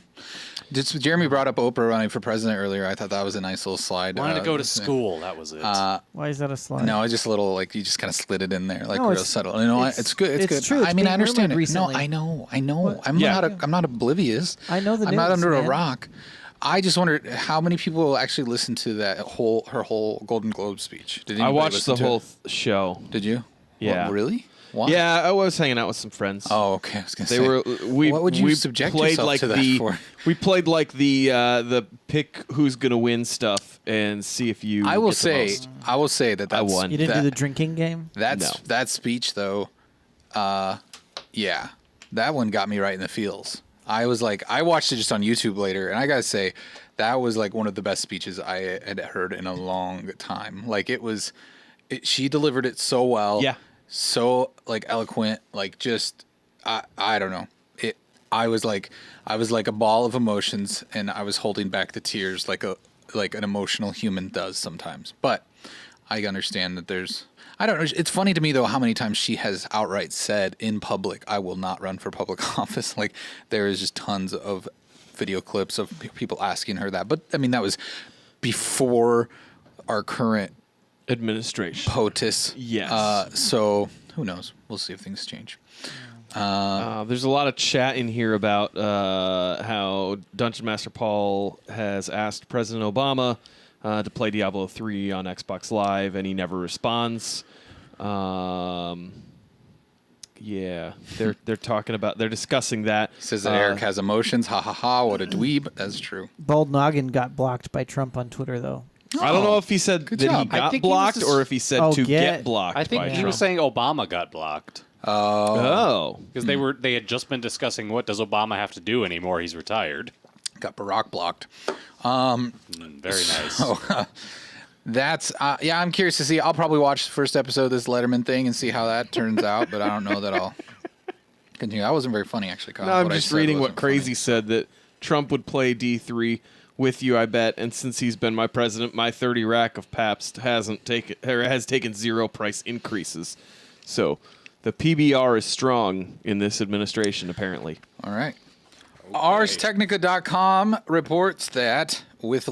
Jeremy brought up Oprah running for president earlier. I thought that was a nice little slide. Wanted to go to school. That was it. Why is that a slide? No, it's just a little like you just kind of slid it in there, like No, real it's- subtle. You know, it's- it's good. It's it's good. true. It's I mean, I being understand it. rumored recently. No, I know. Yeah. I'm not oblivious. I know the I'm not news, under a man. rock. I just wondered how many people actually listened to her whole Golden Globe speech. Did I anybody watched listen the to whole it? show. Did you? Yeah. What, really? Why? Yeah, I was hanging out with some friends. Oh, okay. I was gonna They say. were. We what would you we subject played yourself like to that the, for? We played like the pick who's gonna win stuff and see if you. I will get the say. most. I will say that that's won. You didn't that, do the drinking game? That speech though, yeah, that one got me right in the feels. I was like, I watched it just on YouTube later, and I gotta say, that was like one of the best speeches I had heard in a long time. Like she delivered it so well. Yeah. So like eloquent, like just I don't know. I was like a ball of emotions, and I was holding back the tears like an emotional human does sometimes. But I understand that I don't know. It's funny to me though how many times she has outright said in public, "I will not run for public office." Like there is just tons of video clips of people asking her that. But I mean that was before our current administration. POTUS. Yes. So who knows? We'll see if things change. There's a lot of chat in here about how Dungeon Master Paul has asked President Obama to play Diablo 3 on Xbox Live, and he never responds. Yeah, they're talking about, they're discussing that. He says that Eric has emotions. Ha ha ha! What a dweeb. That's true. Bald Noggin got blocked by Trump on Twitter, though. I don't know if he said Good that job. he I got think he was blocked just- or if he said Oh, to get- get blocked. I think by he Trump. was saying Obama got blocked Oh, because they had just been discussing what does Obama have to do anymore. He's retired. Got Barack blocked. Very nice. That's yeah. I'm curious to see. I'll probably watch the first episode of this Letterman thing and see how that turns out. But I don't know that I'll continue. That wasn't very funny, actually, Kyle. no, I'm What I just said reading what wasn't Crazy funny. said, that Trump would play D3 with you, I bet. And since he's been my president, my 30 rack of Pabst has taken 0 price increases. So the PBR is strong in this administration, apparently. All right. ArsTechnica.com reports that with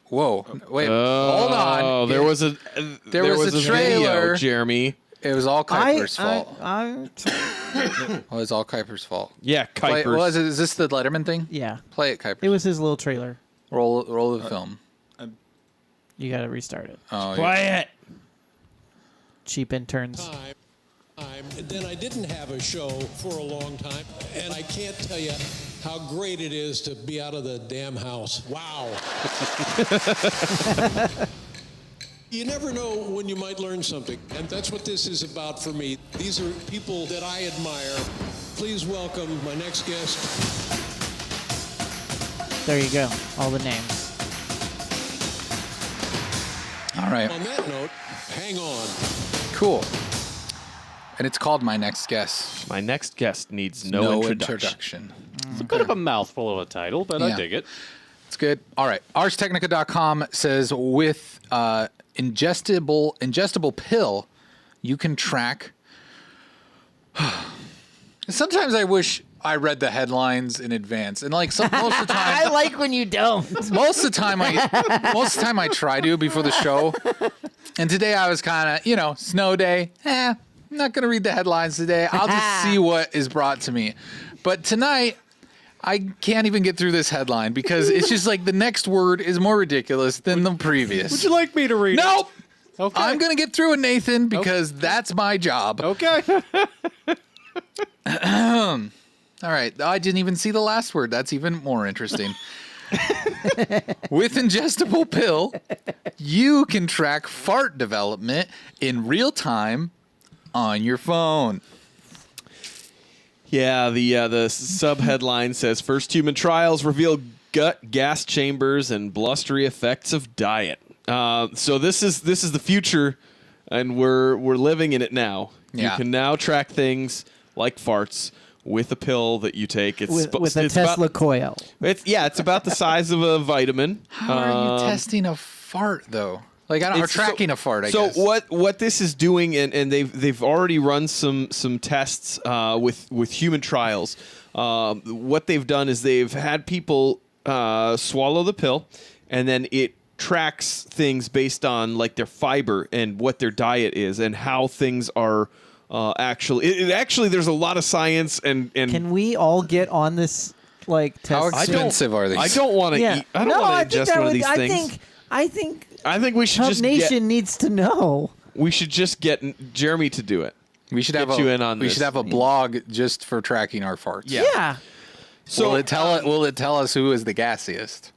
Whoa, wait, hold on. Oh, there was a was a trailer. video, Jeremy. It was all Kuiper's fault. I It was all Kuiper's fault. Yeah, Play, Kuipers. is this the Letterman thing? yeah. Play it, Kuiper. It was his little trailer. Roll the film. You got to restart it. Oh, yeah. Play it. Cheap interns. time. And then I didn't have a show for a long time, and I can't tell you how great it is to be out of the damn house. Wow. You never know when you might learn something, and that's what this is about for me. These are people that I admire. Please welcome my next guest. There you go. All the names. All right. On that note, hang on. Cool. And it's called My Next Guest. My next guest needs no introduction. It's a bit of a mouthful of a title, but I Yeah. dig it. It's good. All right. ArsTechnica.com says with ingestible pill, you can track. Sometimes I wish I read the headlines in advance, and like most of the time, I like when you don't. most of the time I try to before the show. And today I was kind of, snow day. I'm not gonna read the headlines today. I'll just see what is brought to me. But tonight, I can't even get through this headline because it's just like the next word is more ridiculous than the previous. Would you like me to read it? Nope. Okay. I'm gonna get through it, Nathan, because that's my job. Okay. All right. I didn't even see the last word. That's even more interesting. With ingestible pill, you can track fart development in real time on your phone. Yeah, the sub-headline says, first human trials reveal gut, gas chambers, and blustery effects of diet. So this is the future, and we're living in it now. Yeah. You can now track things like farts with a pill that you take. It's with a Tesla coil. It's about the size of a vitamin. How are you testing a fart, though? Like, or tracking a fart, I guess. So what this is doing, and they've already run some tests with human trials. What they've done is they've had people swallow the pill, and then it tracks things based on like their fiber and what their diet is and how things are actually there's a lot of science and Can we all get on this like test? How expensive are these? I don't want to eat. I don't want to ingest one of these things. I think we should Hub just Nation needs to know. We should just get Jeremy to do it. We should have you in on we this. should have a blog just for tracking our farts. Yeah. So will it tell us who is the gassiest?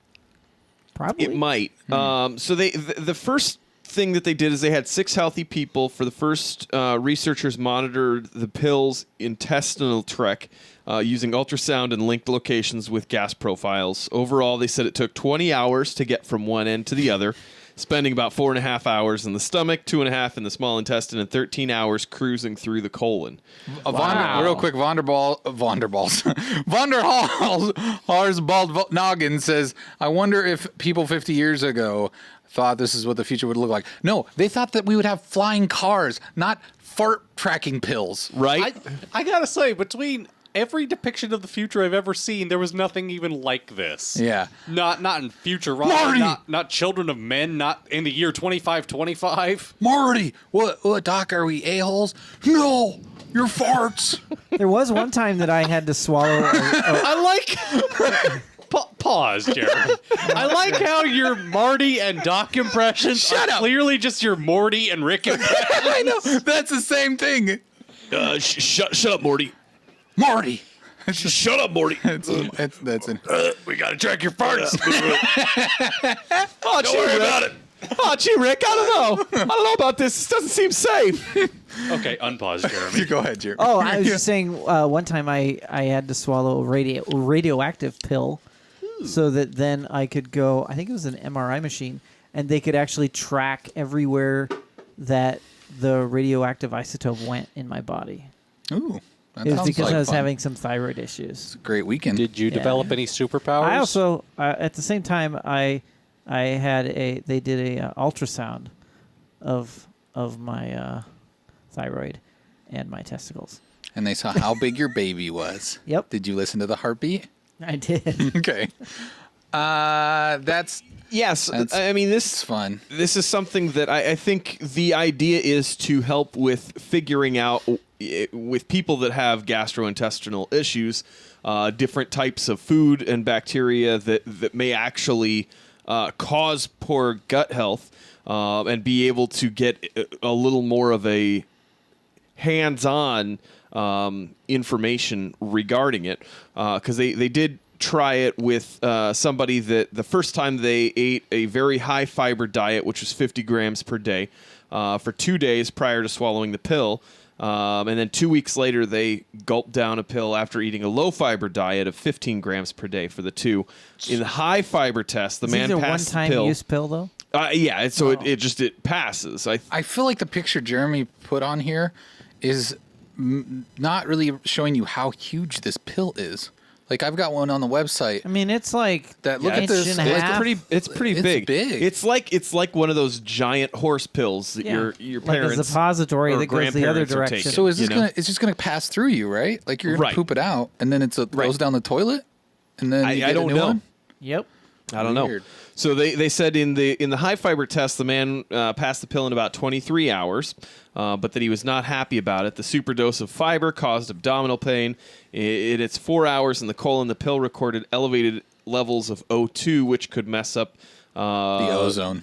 Probably. It might. So the first thing that they did is they had 6 healthy people. For the first, researchers monitored the pill's intestinal trek using ultrasound and linked locations with gas profiles. Overall, they said it took 20 hours to get from one end to the other, spending about 4.5 hours in the stomach, 2.5 in the small intestine, and 13 hours cruising through the colon. Real quick, Ars Bald Noggin says, I wonder if people 50 years ago thought this is what the future would look like. No, they thought that we would have flying cars, not fart tracking pills. Right? I gotta say, between every depiction of the future I've ever seen, there was nothing even like this. Yeah. Not in Futurama, Marty! not Children of Men, not in the year 2525. Marty, what, Doc, are we a-holes? No, you're farts. There was one time that I had to swallow. I like. Pause, Jeremy. I like how your Marty and Doc impressions are clearly just your Morty and Rick impressions. I know. That's the same thing. Shut up, Morty. Marty. Shut up, Morty. That's it. We gotta track your farts. Don't worry about it. Oh, gee, Rick, I don't know about this. This doesn't seem safe. Okay, unpause, Jeremy. Go ahead, Jeremy. Oh, I was just saying. One time I had to swallow a radioactive pill, so that then I could go. I think it was an MRI machine, and they could actually track everywhere that the radioactive isotope went in my body. Ooh. That It was sounds because like I was fun. having some thyroid issues. It's a great weekend. Did you develop any superpowers? I also, at the same time, I had they did a ultrasound of my thyroid and my testicles. And they saw how big your baby was. Yep. Did you listen to the heartbeat? I did. Okay. That's I mean, it's fun. This is something that I think the idea is to help with figuring out with people that have gastrointestinal issues, different types of food and bacteria that may actually cause poor gut health, and be able to get a little more of a hands-on information regarding it, because they did try it with somebody that the first time they ate a very high fiber diet, which was 50 grams per day, for 2 days prior to swallowing the pill. And then 2 weeks later, they gulped down a pill after eating a low fiber diet of 15 grams per day for the 2. In the high fiber test, the man passed the pill. One-time use pill though? Yeah, it passes. I feel like the picture Jeremy put on here is not really showing you how huge this pill is. Like I've got one on the website. I mean, it's like That look an at this. inch and a half. It's pretty big. It's like one of those giant horse pills that your like parents a suppository or that goes the other grandparents are direction. taking, So is this you know? gonna? It's just gonna pass through you, right? Like you're gonna Right. poop it out, and then it goes down the toilet, and then you get I a don't new know. one? Yep. I don't know. Weird. So they said in the high fiber test, the man passed the pill in about 23 hours, but that he was not happy about it. The superdose of fiber caused abdominal pain. It's 4 hours in the colon. The pill recorded elevated levels of O2, which could mess up The ozone.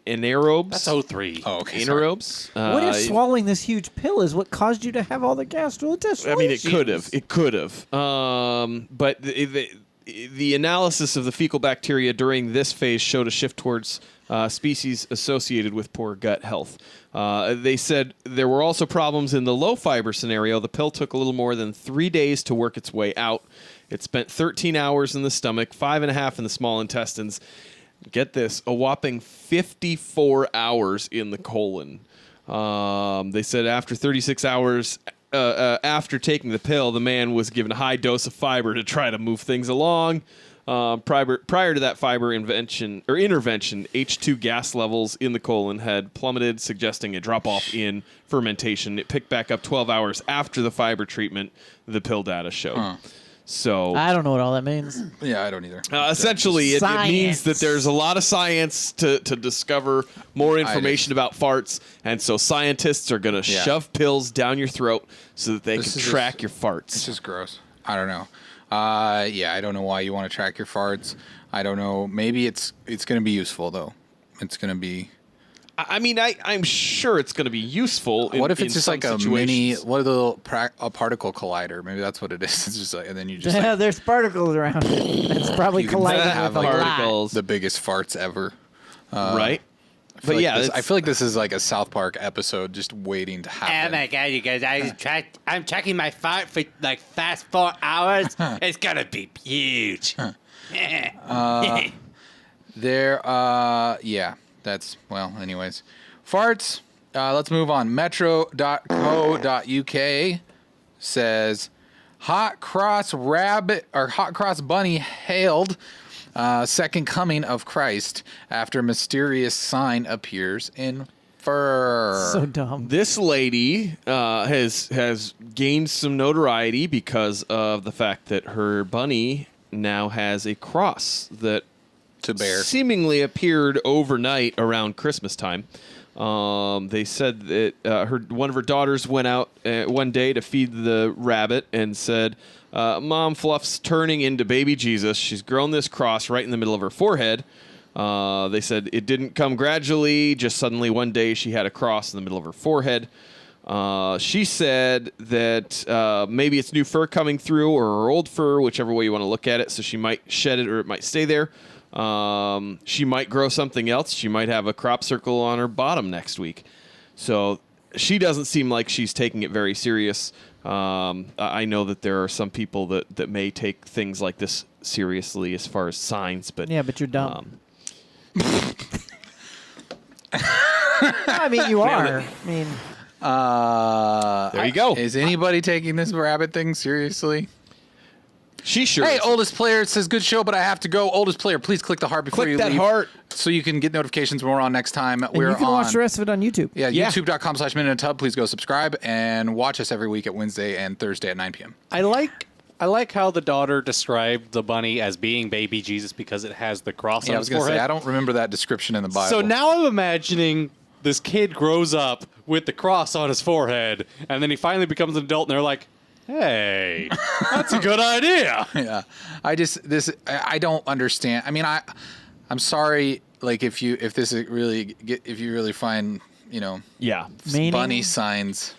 anaerobes. That's O3. Oh, okay. sorry. Anaerobes. What if swallowing this huge pill is what caused you to have all the gastrointestinal I mean, it issues? could have. It could have. But the analysis of the fecal bacteria during this phase showed a shift towards species associated with poor gut health. They said there were also problems in the low fiber scenario. The pill took a little more than 3 days to work its way out. It spent 13 hours in the stomach, 5.5 in the small intestines. Get this, a whopping 54 hours in the colon. They said after 36 hours after taking the pill, the man was given a high dose of fiber to try to move things along. Prior to that fiber intervention, H2 gas levels in the colon had plummeted, suggesting a drop-off in fermentation. It picked back up 12 hours after the fiber treatment, the pill data showed. So I don't know what all that means. Yeah, I don't either. essentially, it means that there's a lot of science to discover more information about farts, and so scientists are going to shove pills down your throat so that they can track your farts. It's just gross. I don't know. Yeah, I don't know why you want to track your farts. I don't know. Maybe it's going to be useful though. It's going to be. I mean, I'm sure it's going to be useful. What if it's just like a mini, situations. what a little a particle collider? Maybe that's what it is. It's just like, and then you just Yeah, like, there's particles around it. It's probably you can colliding have with a like lot. particles. the biggest farts ever. Right? I feel But yeah, I feel like this is like a South Park episode just waiting to happen. Oh my god, you guys! I'm tracking my fart for like fast 4 hours. It's gonna be huge. Yeah, that's, well, anyways. Farts, let's move on. Metro.co.uk says, Hot Cross Bunny hailed second coming of Christ after mysterious sign appears in fur. So dumb. This lady has gained some notoriety because of the fact that her bunny now has a cross that To bear. seemingly appeared overnight around Christmas time. They said that one of her daughters went out one day to feed the rabbit and said, Mom, Fluff's turning into baby Jesus. She's grown this cross right in the middle of her forehead. They said it didn't come gradually, just suddenly one day she had a cross in the middle of her forehead. She said that maybe it's new fur coming through or her old fur, whichever way you want to look at it, so she might shed it or it might stay there. She might grow something else. She might have a crop circle on her bottom next week. So she doesn't seem like she's taking it very serious. I know that there are some people that may take things like this seriously as far as signs, but Yeah, but you're dumb. I mean, you are. I mean, there you go. Is anybody taking this rabbit thing seriously? She sure Hey, is. oldest player, it says good show, but I have to go. Oldest player, please click the heart before Click you that leave, heart. so you can get notifications when we're on next time. and We're you can on. watch the rest of it on YouTube. Yeah, Yeah. youtube.com/Minute in a Tub. Please go subscribe and watch us every week at Wednesday and Thursday at 9 p.m. I like how the daughter described the bunny as being baby Jesus because it has the cross Yeah, on I was its going to forehead. say, I don't remember that description in the Bible. So now I'm imagining this kid grows up with the cross on his forehead, and then he finally becomes an adult, and they're like, hey, that's a good idea. Yeah, I don't understand. I mean, I'm sorry. Like, if you really find, Yeah. Meaning? bunny signs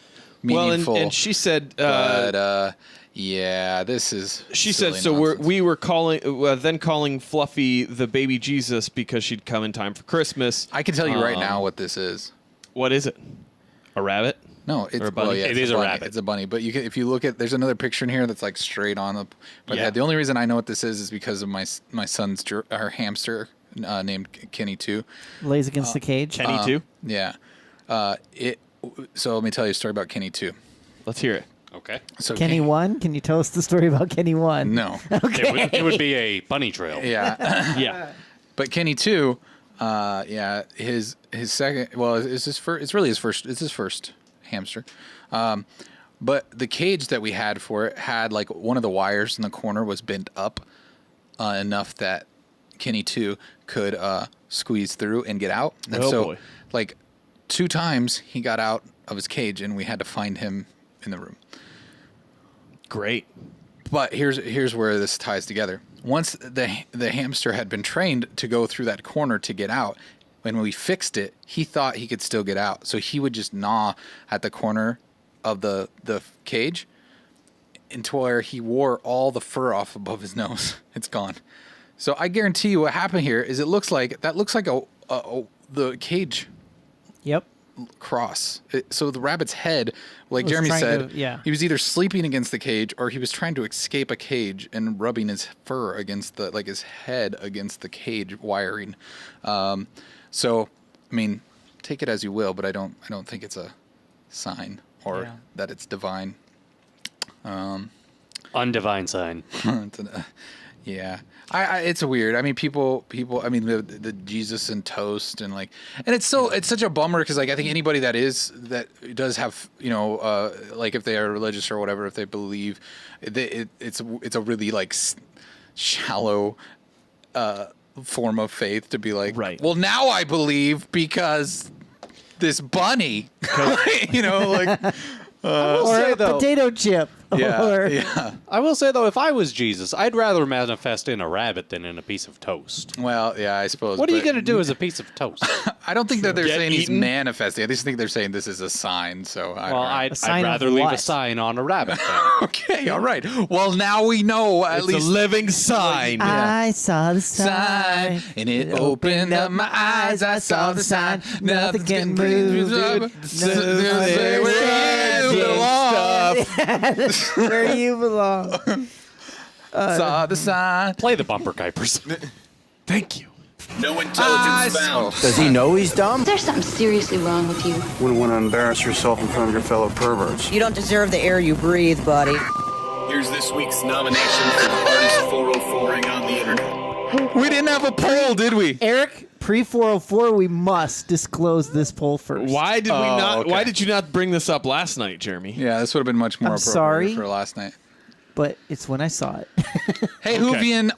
Well, meaningful. and she said, but yeah, this is. she said, silly so nonsense. we were calling Fluffy the baby Jesus because she'd come in time for Christmas. I can tell you right now what this is. What is it? A rabbit? No, it's Or a bunny? well, yeah, It it's is a bunny. rabbit. It's a bunny. But if you look at, there's another picture in here that's like straight on the. But Yeah. the only reason I know what this is because of my son's our hamster named Kenny 2. Lays against the cage. Kenny too? Yeah. So let me tell you a story about Kenny 2. Let's hear it. Okay. So Kenny 1? Can you tell us the story about Kenny 1? No. It would be a bunny trail. Yeah. Yeah. But Kenny 2, his second. Well, it's his first. It's really his first. It's his first hamster. But the cage that we had for it had like one of the wires in the corner was bent up enough that Kenny 2 could squeeze through and get out. And Oh, so, boy. like 2 times he got out of his cage, and we had to find him in the room. Great. But here's where this ties together. Once the hamster had been trained to go through that corner to get out, when we fixed it, he thought he could still get out. So he would just gnaw at the corner of the cage until where he wore all the fur off above his nose. It's gone. So I guarantee you what happened here is it looks like the cage Yep. cross. So the rabbit's head, like Was Jeremy trying said, to- he was either sleeping against the cage or he was trying to escape a cage and rubbing his fur against his head against the cage wiring. So, I mean, take it as you will, but I don't think it's a sign or that it's divine. Undivine sign. Yeah. It's weird. I mean, people. I mean, the Jesus and toast and it's such a bummer because I think anybody that does have if they are religious or whatever, if they believe, it's a really shallow form of faith to be like, right. Well, now I believe because this bunny, Or a potato chip. Yeah. I will say, though, if I was Jesus, I'd rather manifest in a rabbit than in a piece of toast. Well, yeah, I suppose. What are you going to do as a piece of toast? I don't think that they're Get saying he's eaten? manifesting. I just think they're saying this is a sign. So I don't know. I'd sign of rather leave a what? sign on a rabbit then. Okay, all right. Well, now we know at It's least a living sign. I saw the sign. and it opened up my eyes. I saw the sign. Nothing can move. Where you belong. Saw the sign. Play the bumper Kuipers. Thank you. No intelligence found. Does he know he's dumb? There's something seriously wrong with you. Wouldn't want to embarrass yourself in front of your fellow perverts. You don't deserve the air you breathe, buddy. Here's this week's nomination for the hardest 404ing on the internet. We didn't have a poll, did we? Eric, pre-404, we must disclose this poll first. Why did we not? okay. Why did you not bring this up last night, Jeremy? Yeah, this would have been much more I'm appropriate sorry. for last night. But it's when I saw it. Hey, Hoovian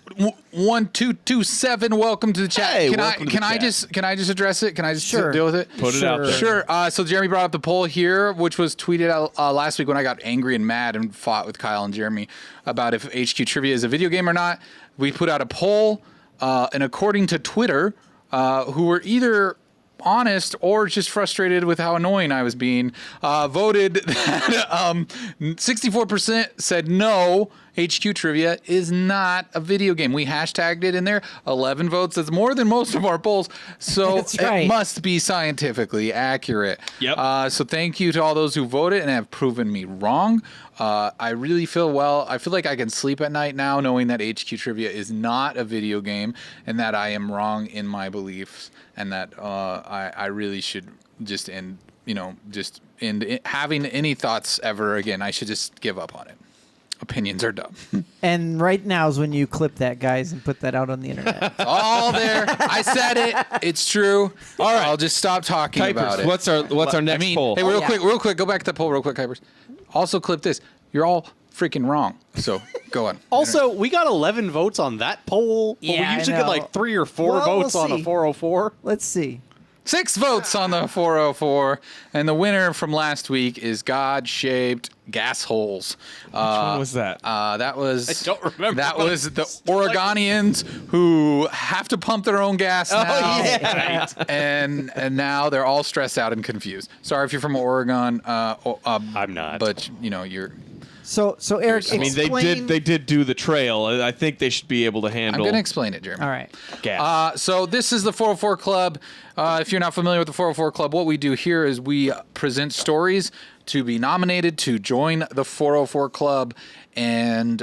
1227, welcome to the chat. Hey, can welcome to the chat. I just address it? Can I just Sure. deal with it? Put it out there. Sure. So Jeremy brought up the poll here, which was tweeted out last week when I got angry and mad and fought with Kyle and Jeremy about if HQ Trivia is a video game or not. We put out a poll, and according to Twitter, who were either honest or just frustrated with how annoying I was being, voted that 64% said no, HQ Trivia is not a video game. We hashtagged it in there. 11 votes. That's more than most of our polls. So That's right. It must be scientifically accurate. Yep. So thank you to all those who voted and have proven me wrong. I really feel well. I feel like I can sleep at night now knowing that HQ Trivia is not a video game and that I am wrong in my beliefs and that I really should just end having any thoughts ever again. I should just give up on it. Opinions are dumb. And right now is when you clip that, guys, and put that out on the internet. All there. I said it. It's true. All right. I'll just stop talking about it. What's our next poll? Hey, real quick. Go back to the poll real quick, Kuipers. Also, clip this. You're all freaking wrong. So go on. Also, we got 11 votes on that poll. But Yeah, we I usually know. get like 3 or 4 Well, votes we'll on a see. 404. Let's see. 6 votes on the 404, and the winner from last week is God-shaped gas holes. Which one was that? That was. I don't remember. That was the Oregonians who have to pump their own gas now. yeah. And now they're all stressed out and confused. Sorry if you're from Oregon. I'm not. But you're. So Eric, I mean, they did do the trail. I think they should be able to I'm handle. going to explain it, Jeremy. All right. gas. So this is the 404 Club. If you're not familiar with the 404 Club, what we do here is we present stories to be nominated to join the 404 Club, and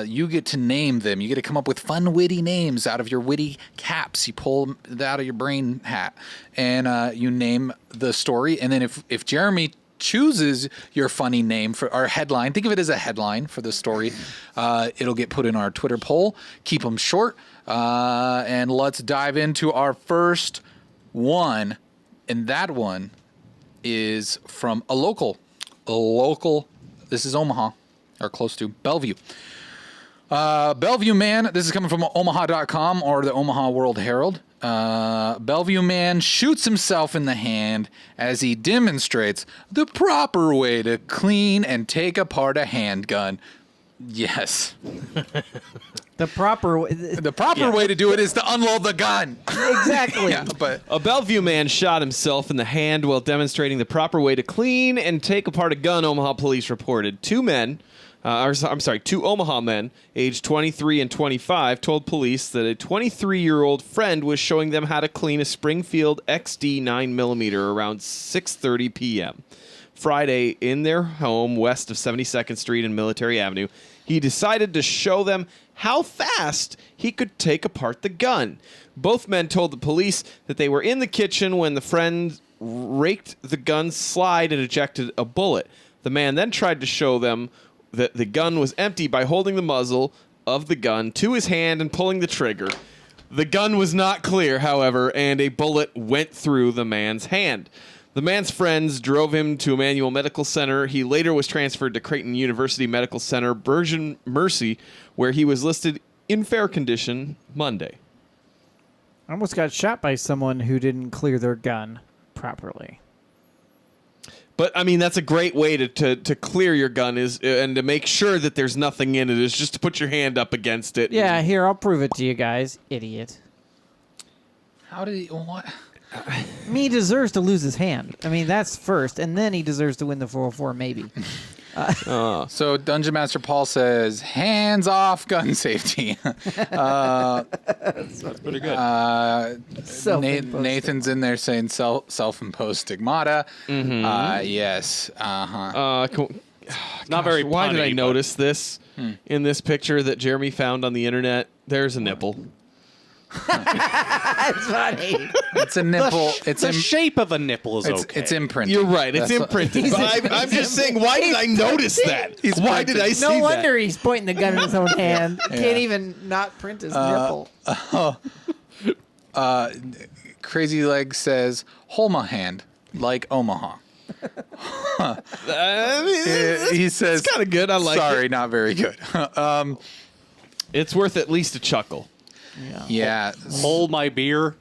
you get to name them. You get to come up with fun, witty names out of your witty caps. You pull that out of your brain hat, and you name the story. And then if Jeremy chooses your funny name for our headline, think of it as a headline for the story. It'll get put in our Twitter poll. Keep them short. And let's dive into our first one. And that one is from a local. This is Omaha, or close to Bellevue. Bellevue man, this is coming from Omaha.com or the Omaha World Herald. Bellevue man shoots himself in the hand as he demonstrates the proper way to clean and take apart a handgun. Yes. The proper way to do it is to unload the gun. Exactly. But a Bellevue man shot himself in the hand while demonstrating the proper way to clean and take apart a gun, Omaha police reported. Two Omaha men, aged 23 and 25, told police that a 23-year-old friend was showing them how to clean a Springfield XD 9mm around 6:30 p.m. Friday in their home west of 72nd Street and Military Avenue. He decided to show them how fast he could take apart the gun. Both men told the police that they were in the kitchen when the friend raked the gun's slide and ejected a bullet. The man then tried to show them that the gun was empty by holding the muzzle of the gun to his hand and pulling the trigger. The gun was not clear, however, and a bullet went through the man's hand. The man's friends drove him to Emmanuel Medical Center. He later was transferred to Creighton University Medical Center, Virgin Mercy, where he was listed in fair condition Monday. I almost got shot by someone who didn't clear their gun properly. But, I mean, that's a great way to clear your gun and to make sure that there's nothing in it is just to put your hand up against it. Yeah, here, I'll prove it to you guys. Idiot. how did he... What? He deserves to lose his hand. I mean, that's first, and then he deserves to win the 404, maybe. So Dungeon Master Paul says, hands off gun safety. That's pretty good. Nathan's in there saying self-imposed stigmata. Yes. Not very Why did I punny, notice this in this picture that Jeremy found on the internet? There's a nipple. That's funny. It's a nipple. The shape of a nipple is okay. It's imprinted. You're right. It's imprinted. But I'm just saying, why did I notice that? Why did I see that? No wonder he's pointing the gun in his own hand. Can't even not print his nipple. Crazy Leg says, hold my hand like Omaha. He says, it's kind of good. I like it. Sorry, not very good. It's worth at least a chuckle. Yeah. Hold my beer.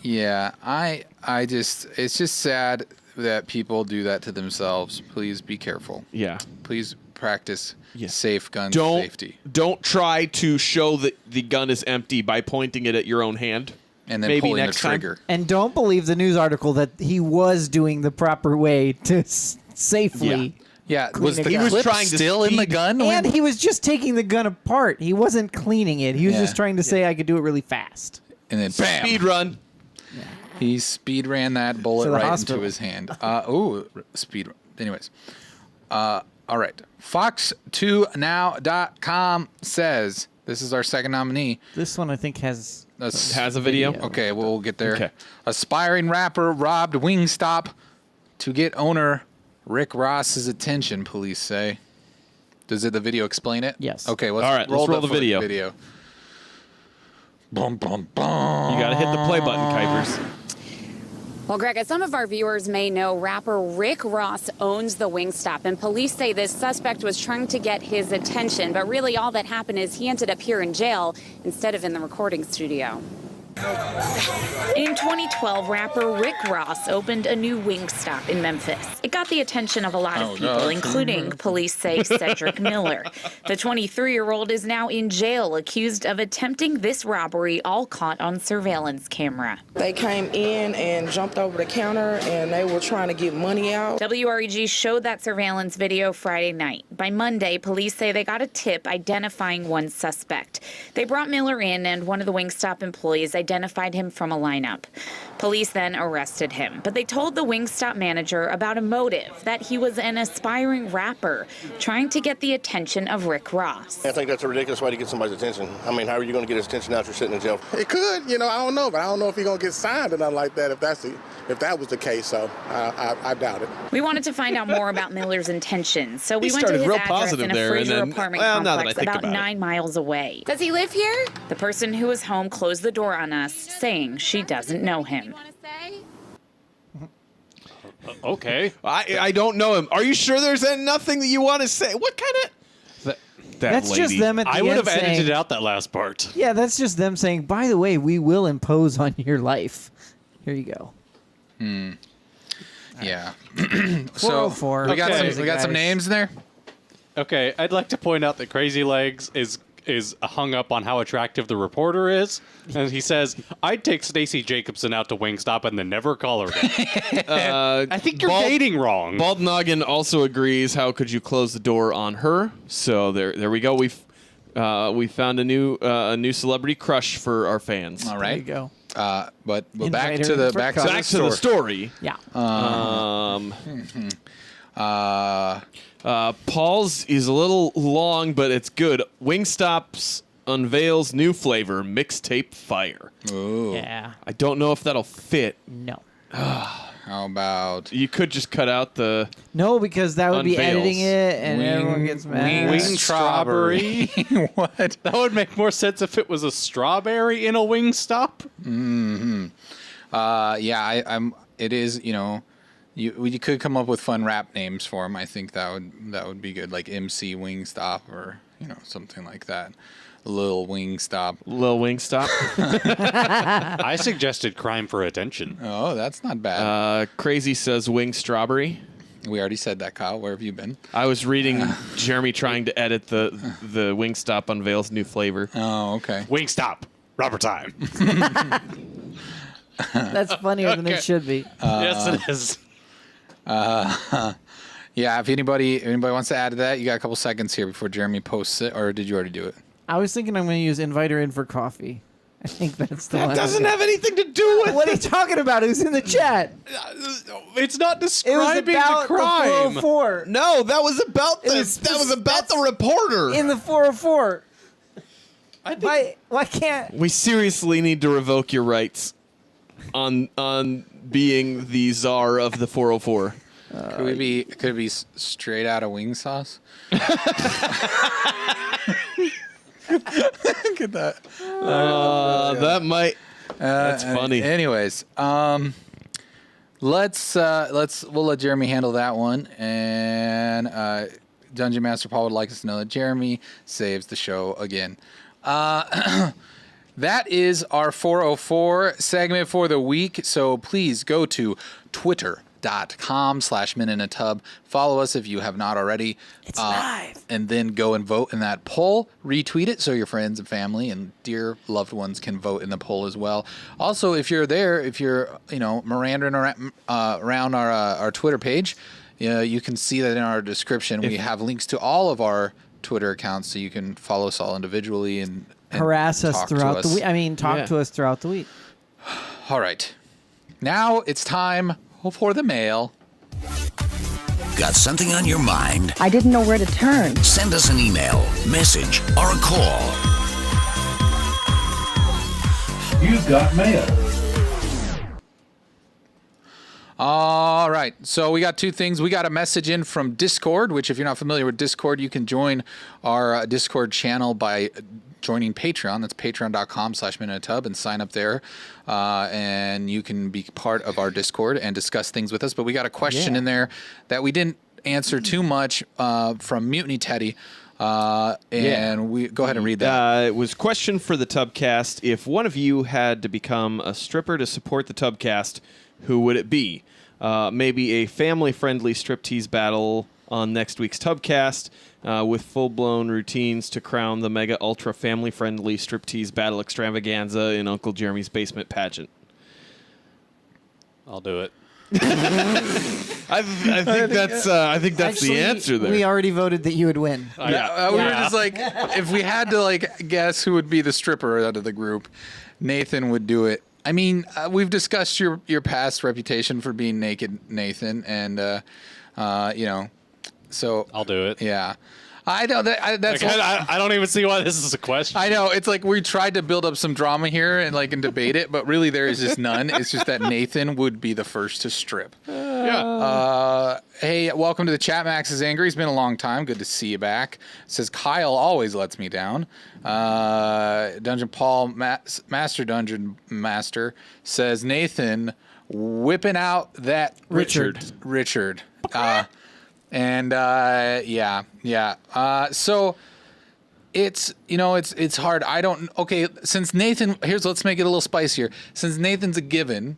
Yeah. I just, it's just sad that people do that to themselves. Please be careful. Yeah. Please practice safe gun Don't safety. Don't try to show that the gun is empty by pointing it at your own hand. And then maybe pulling next the trigger. time. And don't believe the news article that he was doing the proper way to safely. Yeah, clean a the gun. clip still in the gun? And he was just taking the gun apart. He wasn't cleaning it. He was just trying to say, I could do it really fast. And then bam! Speed run. He speed ran that bullet To the right hospital. into his hand. Speed run. Anyways. All right. Fox2now.com says, this is our second nominee. This one, I think, has a video. Okay, we'll get there. Okay. Aspiring rapper robbed Wingstop to get owner Rick Ross's attention, police say. Does the video explain it? Yes. Okay, All right, let's roll the video. Boom, boom, boom. You got to hit the play button, Kuipers. Well, Greg, as some of our viewers may know, rapper Rick Ross owns the Wingstop, and police say this suspect was trying to get his attention, but really all that happened is he ended up here in jail instead of in the recording studio. In 2012, rapper Rick Ross opened a new Wingstop in Memphis. It got the attention of a lot of people, including, police say, Cedric Miller. The 23-year-old is now in jail, accused of attempting this robbery, all caught on surveillance camera. They came in and jumped over the counter, and they were trying to get money out. WREG showed that surveillance video Friday night. By Monday, police say they got a tip identifying one suspect. They brought Miller in, and one of the Wingstop employees identified identified him from a lineup. Police then arrested him, but they told the Wingstop manager about a motive, that he was an aspiring rapper trying to get the attention of Rick Ross. I think that's a ridiculous way to get somebody's attention. I mean, how are you going to get his attention after sitting in jail? It could, I don't know, but I don't know if he's going to get signed or nothing like that if that was the case, so I doubt it. We wanted to find out more about Miller's intentions, so we He went to started his real address positive in a there, and Fraser then- apartment well, now that I complex think about about it. 9 miles away. Does he live here? The person who was home closed the door on us, saying she doesn't know him. Okay. I don't know him. Are you sure there's nothing that you want to say? What kind of... That's just them at the I would end have edited saying- out that last part. Yeah, that's just them saying, by the way, we will impose on your life. Here you go. Yeah. 404. we got Okay. some Guys. names in there. Okay, I'd like to point out that Crazy Legs is hung up on how attractive the reporter is, and he says, "I'd take Stacey Jacobson out to Wingstop and then never call her again." I think you're dating wrong. Bald Noggin also agrees. How could you close the door on her? So there we go. We found a new celebrity crush for our fans. All right. There you go. But Invite back her to in the for back to coffee. Back to the story. Yeah. Paul's is a little long, but it's good. Wingstop's unveils new flavor, mixtape fire. Ooh. Yeah. I don't know if that'll fit. No. How about You could just cut out the... No, because that would be Unveils. editing it, and everyone gets mad. Wing strawberry. what? That would make more sense if it was a strawberry in a Wingstop. Yeah, I'm. It is. You could come up with fun rap names for him. I think that would be good, like MC Wingstop or something like that. Lil Wingstop. Lil Wingstop. I suggested Crime for Attention. Oh, that's not bad. Crazy says Wing Strawberry. We already said that, Kyle. Where have you been? I was reading Jeremy trying to edit the Wingstop unveils new flavor. Oh, okay. Wingstop. Rubber time. That's funnier than it should be. Yes, it is. Yeah, if anybody wants to add to that, you got a couple seconds here before Jeremy posts it, or did you already do it? I was thinking I'm going to use invite her in for coffee. I think that's the one. That doesn't have anything to do with What are you talking about? It was in the chat. It's not It was describing about the crime. 404. No, that was about It was the reporter. In the 404. Why can't... We seriously need to revoke your rights on being the czar of the 404. Could it be straight out of wing sauce? Look at that. That might. That's funny. Anyways, we'll let Jeremy handle that one, and Dungeon Master Paul would like us to know that Jeremy saves the show again. That is our 404 segment for the week. So please go to twitter.com/minuteintub. Follow us if you have not already. It's live. And then go and vote in that poll. Retweet it so your friends and family and dear loved ones can vote in the poll as well. Also, if you're there, if you're meandering around our Twitter page, you can see that in our description. We have links to all of our Twitter accounts, so you can follow us all individually and Harass us talk to throughout the us. week. I mean, talk to us throughout the week. All right. Now it's time for the mail. Got something on your mind? I didn't know where to turn. Send us an email, message, or a call. You've got mail. All right. So we got two things. We got a message in from Discord, which if you're not familiar with Discord, you can join our Discord channel by joining Patreon. That's patreon.com/minuteintub and sign up there. And you can be part of our Discord and discuss things with us. But we got a question in there that we didn't answer too much from Mutiny Teddy. And we go ahead and read that. It was question for the Tubcast. If one of you had to become a stripper to support the Tubcast, who would it be? Maybe a family-friendly striptease battle on next week's Tubcast with full-blown routines to crown the mega ultra family-friendly striptease battle extravaganza in Uncle Jeremy's basement pageant. I'll do it. I think that's Actually, the answer there. We already voted that you would win. We were just like, if we had to like guess who would be the stripper out of the group, Nathan would do it. I mean, we've discussed your past reputation for being naked, Nathan, and so I'll do it. Yeah. I know that's. Like, I don't even see why this is a question. I know it's like we tried to build up some drama here and debate it, but really there is just none. It's just that Nathan would be the first to strip. Hey, welcome to the chat. Max is angry. It's been a long time. Good to see you back. Says Kyle always lets me down. Dungeon Paul Master Dungeon Master says Nathan whipping out that Richard. So it's hard. Since Nathan, let's make it a little spicier. Since Nathan's a given,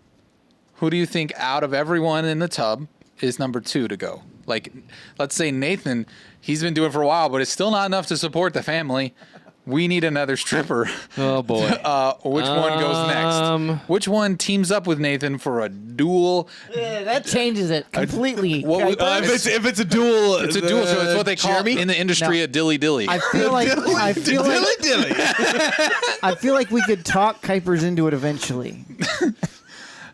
who do you think out of everyone in the tub is number 2 to go? Like, let's say Nathan, he's been doing it for a while, but it's still not enough to support the family. We need another stripper. Oh boy. Which one goes next? Which one teams up with Nathan for a duel? That changes it completely. If it's a duel, it's a duel. So it's what they call in the industry a dilly dilly. I feel like I feel like we could talk Kuipers into it eventually.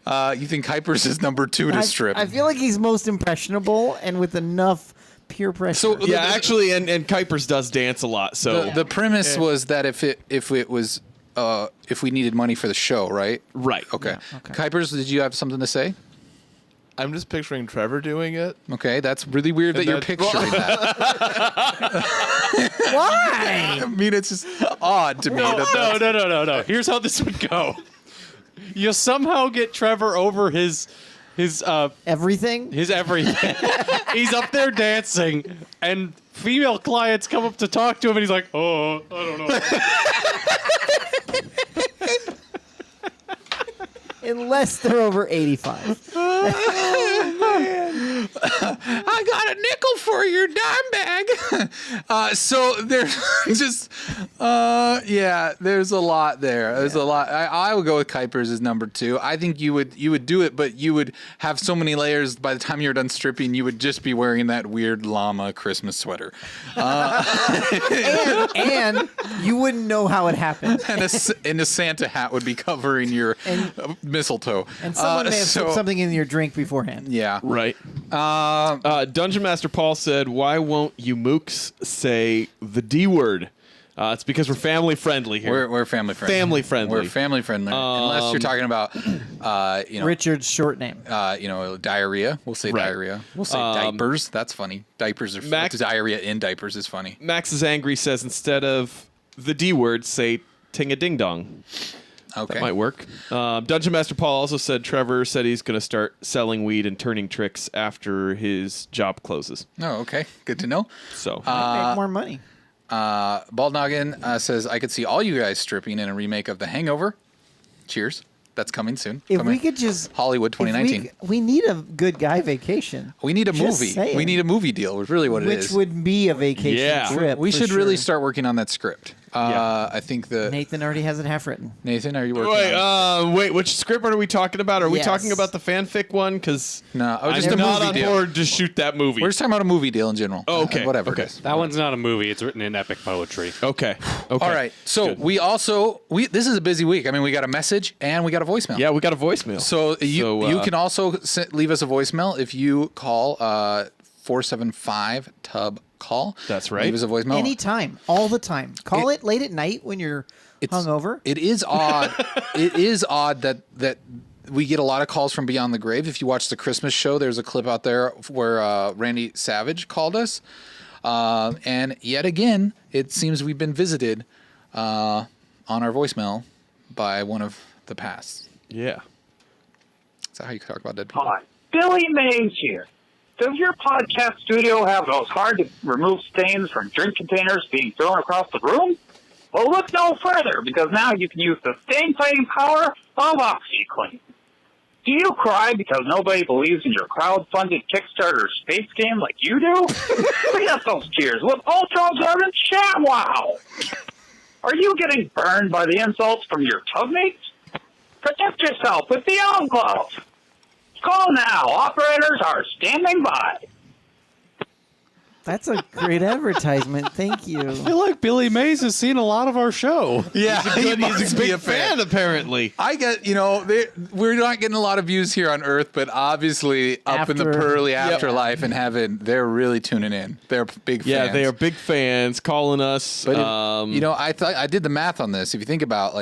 You think Kuipers is number 2 to strip? I feel like he's most impressionable and with enough peer pressure. So actually, and Kuipers does dance a lot. So the premise was that if we needed money for the show, right? Right. Okay. Kuipers, did you have something to say? I'm just picturing Trevor doing it. Okay, that's really weird that you're picturing that. Why? I mean, it's just odd to me. No. Here's how this would go. You somehow get Trevor over his everything. His everything. He's up there dancing, and female clients come up to talk to him, and he's like, "Oh, I don't know." Unless they're over 85. Oh, man. I got a nickel for your dime bag. So there's just, there's a lot there. There's a lot. I would go with Kuipers as number 2. I think you would do it, but you would have so many layers. By the time you're done stripping, you would just be wearing that weird llama Christmas sweater. And you wouldn't know how it happened. And a Santa hat would be covering your mistletoe. And someone may have put something in your drink beforehand. Yeah. Right. Dungeon Master Paul said, "Why won't you mooks say the D word?" It's because we're family friendly here. We're family friendly. Family friendly. We're family friendly. Unless you're talking about, Richard's short name. Diarrhea. We'll say diarrhea. We'll say diapers. That's funny. Diapers are diarrhea in diapers is funny. Max is angry. Says instead of the D word, say ting a ding dong. Okay. That might work. Dungeon Master Paul also said Trevor said he's going to start selling weed and turning tricks after his job closes. Oh, okay. Good to know. So make more money. Bald Noggin says, I could see all you guys stripping in a remake of The Hangover. Cheers. That's coming soon. If we could just Hollywood 2019. We need a good guy vacation. We need a Just movie. saying. We need a movie deal. Is really what it is. Which would be a vacation trip. We for should sure. really start working on that script. I think Nathan already has it half written. Nathan, are you working on it? Wait, which script are we talking about? Are we Yes. talking about the fanfic one? Because No, I'm just a not movie on deal. board to shoot that movie. We're just talking about a movie deal in general. Oh, okay. Whatever Okay. it is. That one's not a movie. It's written in epic poetry. Okay. All right. So we also this is a busy week. I mean, we got a message and we got a voicemail. Yeah, we got a voicemail. So you can also leave us a voicemail if you call 475 Tub call. That's right. Leave us a voicemail. Anytime, all the time. Call it late at night when you're hungover. It is odd. It is odd that we get a lot of calls from Beyond the Grave. If you watch the Christmas show, there's a clip out there where Randy Savage called us. And yet again, it seems we've been visited on our voicemail by one of the past. Yeah. Is that how you talk about dead people? Hi, Billy Mays here. Does your podcast studio have those hard-to-remove stains from drink containers being thrown across the room? Well, look no further, because now you can use the stain-fighting power of OxyClean. Do you cry because nobody believes in your crowd-funded Kickstarter space game like you do? Clean up those tears with ultra-absorbent ShatWow! Are you getting burned by the insults from your tugmates? Protect yourself with the Own Glove! Call now. Operators are standing by. That's a great advertisement. Thank you. I feel like Billy Mays has seen a lot of our show. Yeah, He's a big fan, apparently. I get, we're not getting a lot of views here on Earth, but obviously up in the pearly afterlife in heaven, they're really tuning in. They're big fans. Yeah, they are big fans, calling us. But I did the math on this. If you think about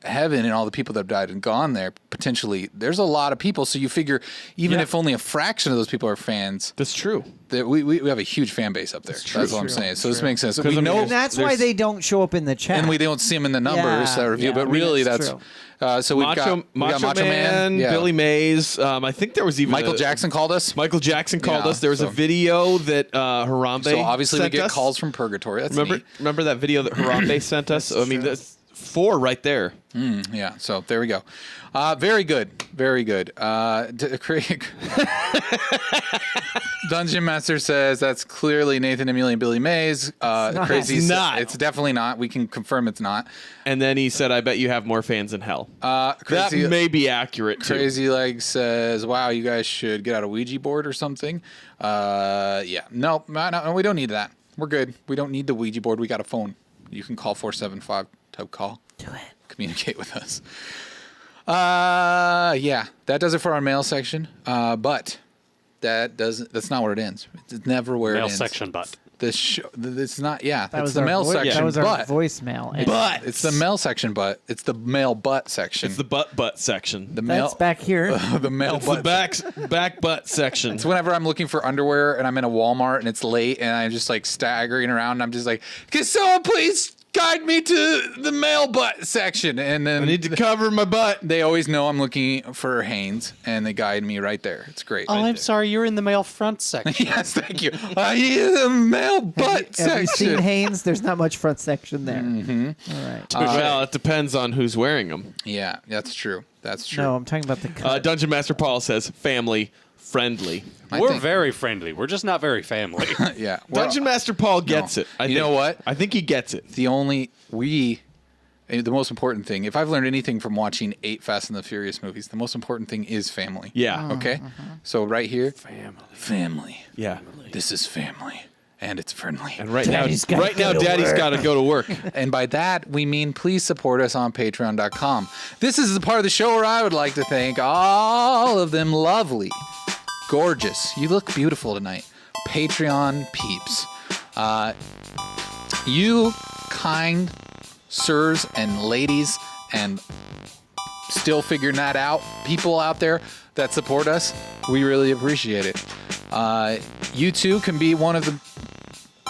heaven and all the people that have died and gone there, potentially there's a lot of people. So you figure even if only a fraction of those people are fans, that's true. That we have a huge fan base up there. That's what I'm saying. So this makes sense. So And that's why they don't show up in the chat. And we don't see them in the numbers that review. But really, that's so we've got Macho Man, Billy Mays. I think there was even Michael Jackson called us. Michael Jackson called us. There was a video that Harambe. So obviously we sent get us. calls from purgatory. That's neat. Remember that video that Harambe sent us? I mean, that's 4 right there. Yeah. So there we go. Very good. Very good. Dungeon Master says that's clearly Nathan, Amelia, and Billy Mays. Crazy. It's not. It's definitely not. We can confirm it's not. And then he said, "I bet you have more fans in hell." Crazy, that may be accurate too. Crazy Leg says, "Wow, you guys should get out a Ouija board or something." Yeah. No, we don't need that. We're good. We don't need the Ouija board. We got a phone. You can call 475 Tub Call. Do it. Communicate with us. Yeah, that does it for our mail section. But that's not where it ends. It's never where it ends. Mail section, but it's not. Yeah, That was the our mail section. That was our but voicemail. But it's the mail section. But it's the mail butt section. It's the butt section. The mail That's back here. the mail It's butt. the back butt section. It's whenever I'm looking for underwear and I'm in a Walmart and it's late and I'm just like staggering around and I'm just like, can someone please guide me to the mail butt section? And then I need to cover my butt. They always know I'm looking for Hanes and they guide me right there. It's great. Oh, I'm sorry, you're in the mail front section. Yes, thank you. I need the mail butt section. Have you seen Hanes? There's not much front section there. Mm-hmm. All right. Well, it depends on who's wearing them. Yeah, that's true. That's true. No, I'm talking about the cut. Dungeon Master Paul says family friendly. We're very friendly. We're just not very family. Yeah. Well, Dungeon Master Paul gets it. You know what? I think he gets it. The most important thing, if I've learned anything from watching 8 Fast and the Furious movies, the most important thing is family. Yeah. Okay? So right here, Family. Yeah. This is family. And it's friendly. And right now, Daddy's got to go to work. And by that, we mean please support us on patreon.com. This is the part of the show where I would like to thank all of them lovely, gorgeous, you look beautiful tonight, Patreon peeps. You kind sirs and ladies and still figuring that out, people out there that support us, we really appreciate it. You too can be one of the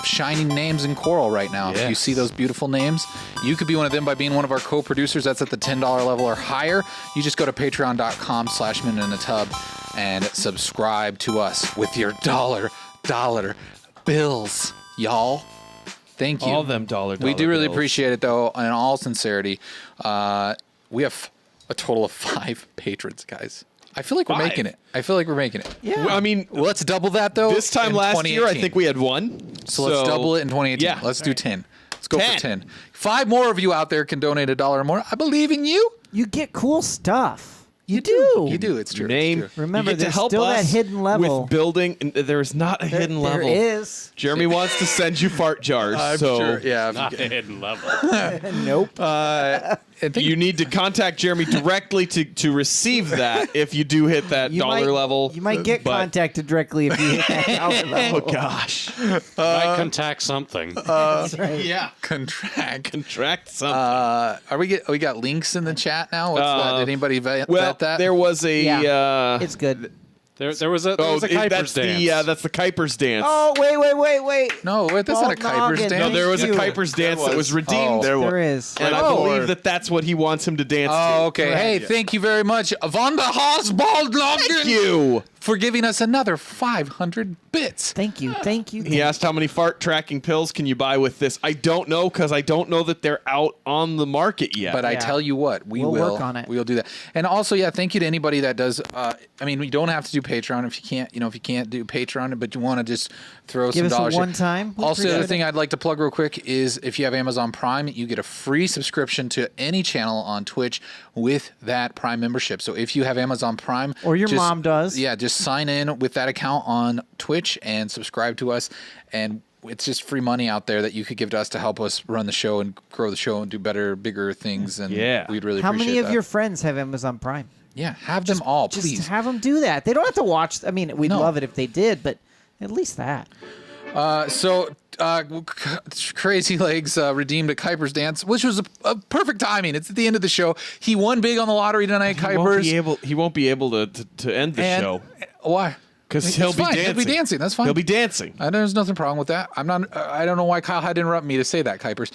shining names in Coral right now. Yes. If you see those beautiful names, you could be one of them by being one of our co-producers. That's at the $10 level or higher. You just go to patreon.com/minuteinatub and subscribe to us with your dollar bills, y'all. Thank you. All them dollar We do really bills. appreciate it, though, in all sincerity. We have a total of 5 patrons, guys. I feel like we're making it. Yeah. I mean, let's double that, though. This time in last year, I 2018. think we had 1. So let's double it in 2018. Yeah. Let's do 10. Let's go for 10. 5 more of you out there can donate $1 or more. I believe in you. You get cool stuff. You do. You do. It's true. Name. It's true. Remember, you get to there's help still us that hidden level. with building. And there's not a hidden level. There is. Jeremy wants to send you fart jars. I'm so sure. Yeah. Not a hidden level. Nope. You need to contact Jeremy directly to receive that if you do hit that dollar level. You might get contacted directly if you hit that dollar level. Oh gosh. Might contact something. That's right. Yeah. Contract something. Are we got links in the chat now? What's that? Did anybody vet that? There was a. It's good. There was a Kuiper's dance. That's the Kuiper's dance. Oh, wait. No, that's not a Kuiper's dance. No, there was a Kuiper's dance that was redeemed. There is. And I believe that's what he wants him to dance to. Oh, okay. Hey, thank you very much. Von der Haas Baldlocken. Thank you. for giving us another 500 bits. Thank you. He asked how many fart tracking pills can you buy with this. I don't know because I don't know that they're out on the market yet. But I tell you what, we'll work on it. We'll do that. And also, thank you to anybody that does. I mean, you don't have to do Patreon if you can't. If you can't do Patreon, but you want to just throw Give some us dollars. a one time. Also, the other thing I'd like to plug real quick is if you have Amazon Prime, you get a free subscription to any channel on Twitch with that Prime membership. So if you have Amazon Prime, or your mom does, just sign in with that account on Twitch and subscribe to us. And it's just free money out there that you could give to us to help us run the show and grow the show and do better, bigger things. And we'd really How appreciate many of that. your friends have Amazon Prime? Yeah, have them all, please. Just have them do that. They don't have to watch. I mean, we'd love it if they did, but at least that. Crazy Legs redeemed a Kuiper's dance, which was a perfect timing. It's at the end of the show. He won big on the lottery tonight, Kuipers. He won't be able to end the show. Why? Because he'll be dancing. He'll be dancing. That's fine. He'll be dancing. There's nothing wrong with that. I don't know why Kyle had to interrupt me to say that, Kuipers.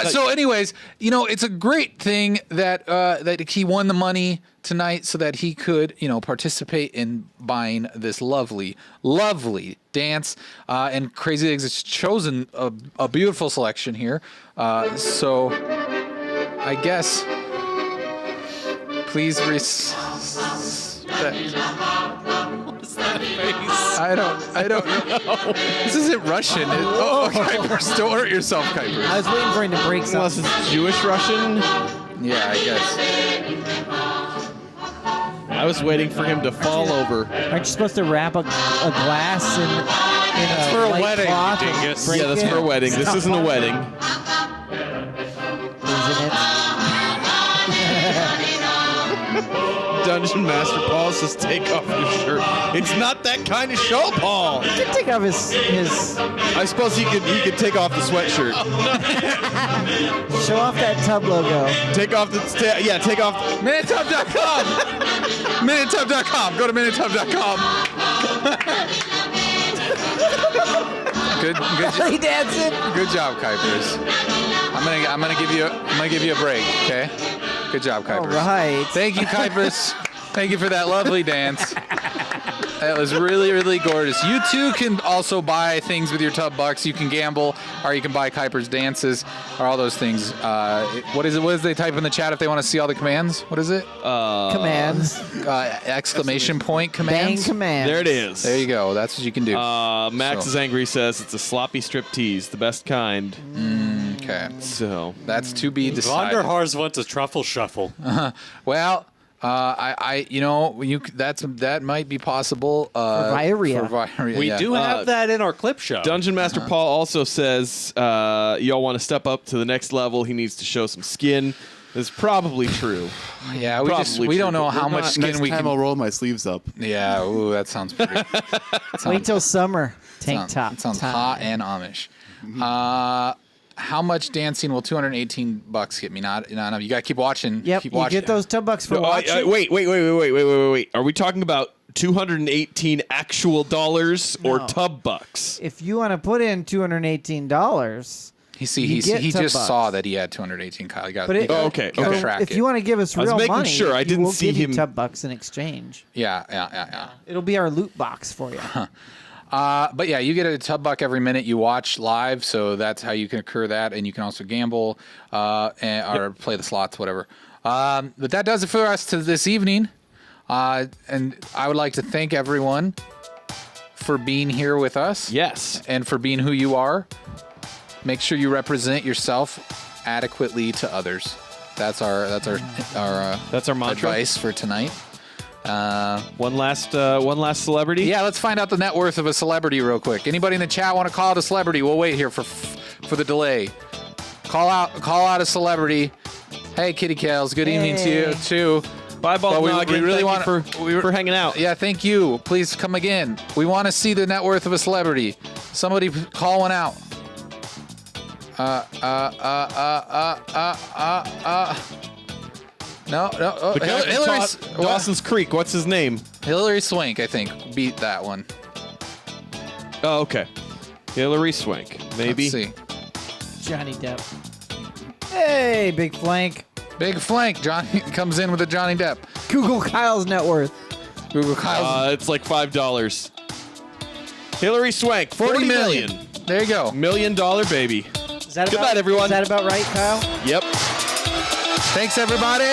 So, anyways, it's a great thing that that he won the money tonight so that he could, participate in buying this lovely, lovely dance. And Crazy Legs has chosen a beautiful selection here. So, I guess, please respect. I don't know. This isn't Russian. Kuipers, don't hurt yourself, Kuipers. I was waiting for him to break something. Unless it's Jewish Russian. Yeah, I guess. I was waiting for him to fall over. Aren't you supposed to wrap a glass in That's for a white wedding, cloth you and dingus. break Yeah, that's it? for a wedding. This isn't a wedding. Isn't it? Dungeon Master Paul says, take off your shirt. It's not that kind of show, Paul. He could take off his. I suppose he could take off the sweatshirt. Show off that Tub logo. Take off take off. Minutub.com. Minutub.com. Go to minutub.com. Good Belly dancing. Good job, Kuipers. I'm gonna give you a break, okay? Good job, Kuipers. All right. Thank you, Kuipers. Thank you for that lovely dance. That was really, really gorgeous. You too can also buy things with your Tub Bucks. You can gamble, or you can buy Kuiper's dances, or all those things. What is it? What does they type in the chat if they want to see all the commands? What is it? Commands. Exclamation point commands. Bang commands. There it is. There you go. That's what you can do. Max is angry. Says it's a sloppy strip tease, the best kind. Okay. So that's to be decided. Wanderhars wants a truffle shuffle. Well. That might be possible. For Viaria. We do have that in our clip show. Dungeon Master Paul also says, y'all want to step up to the next level. He needs to show some skin. That's probably true. Yeah, we don't know how much skin we can. I'll roll my sleeves up. Yeah, ooh, that sounds pretty. Wait till summer. Tank top. It sounds time. hot and Amish. How much dancing will $218 get me? Not enough. You gotta keep watching. Yep, keep you watching. get those $10 for watching. Wait. Are we talking about 218 actual dollars or Tub Bucks? If you want to put in $218, he you get just $10. saw that he had 218. Kyle, you got. But okay. Track if you want to give us I was real making money, sure. I didn't we'll see give him. you $10 in exchange. Yeah. It'll be our loot box for you. But yeah, you get a $10 every minute you watch live, so that's how you can accrue that, and you can also gamble or play the slots, whatever. But that does it for us to this evening, and I would like to thank everyone for being here with us. Yes, and for being who you are. Make sure you represent yourself adequately to others. That's our mantra. Advice for tonight. One last celebrity. Yeah, let's find out the net worth of a celebrity real quick. Anybody in the chat want to call out a celebrity? We'll wait here for the delay. Call out a celebrity. Hey, Kitty Kales. Good evening to you too. Bye, Bald we Noggin. really Thank want you for hanging out. Yeah, thank you. Please come again. We want to see the net worth of a celebrity. Somebody call one out. No. The guy from Dawson's Creek. What's his name? Hillary Swank, I think, beat that one. Oh, okay. Hillary Swank. Maybe. Let's see. Johnny Depp. Hey, Big Flank. Big Flank. Johnny comes in with a Johnny Depp. Google Kyle's net worth. Google Kyle's. It's like $5. Hillary Swank, 40 million. There you go. $1 million baby. Is that Good about, night, everyone. Is that about right, Kyle? Yep. Thanks, everybody.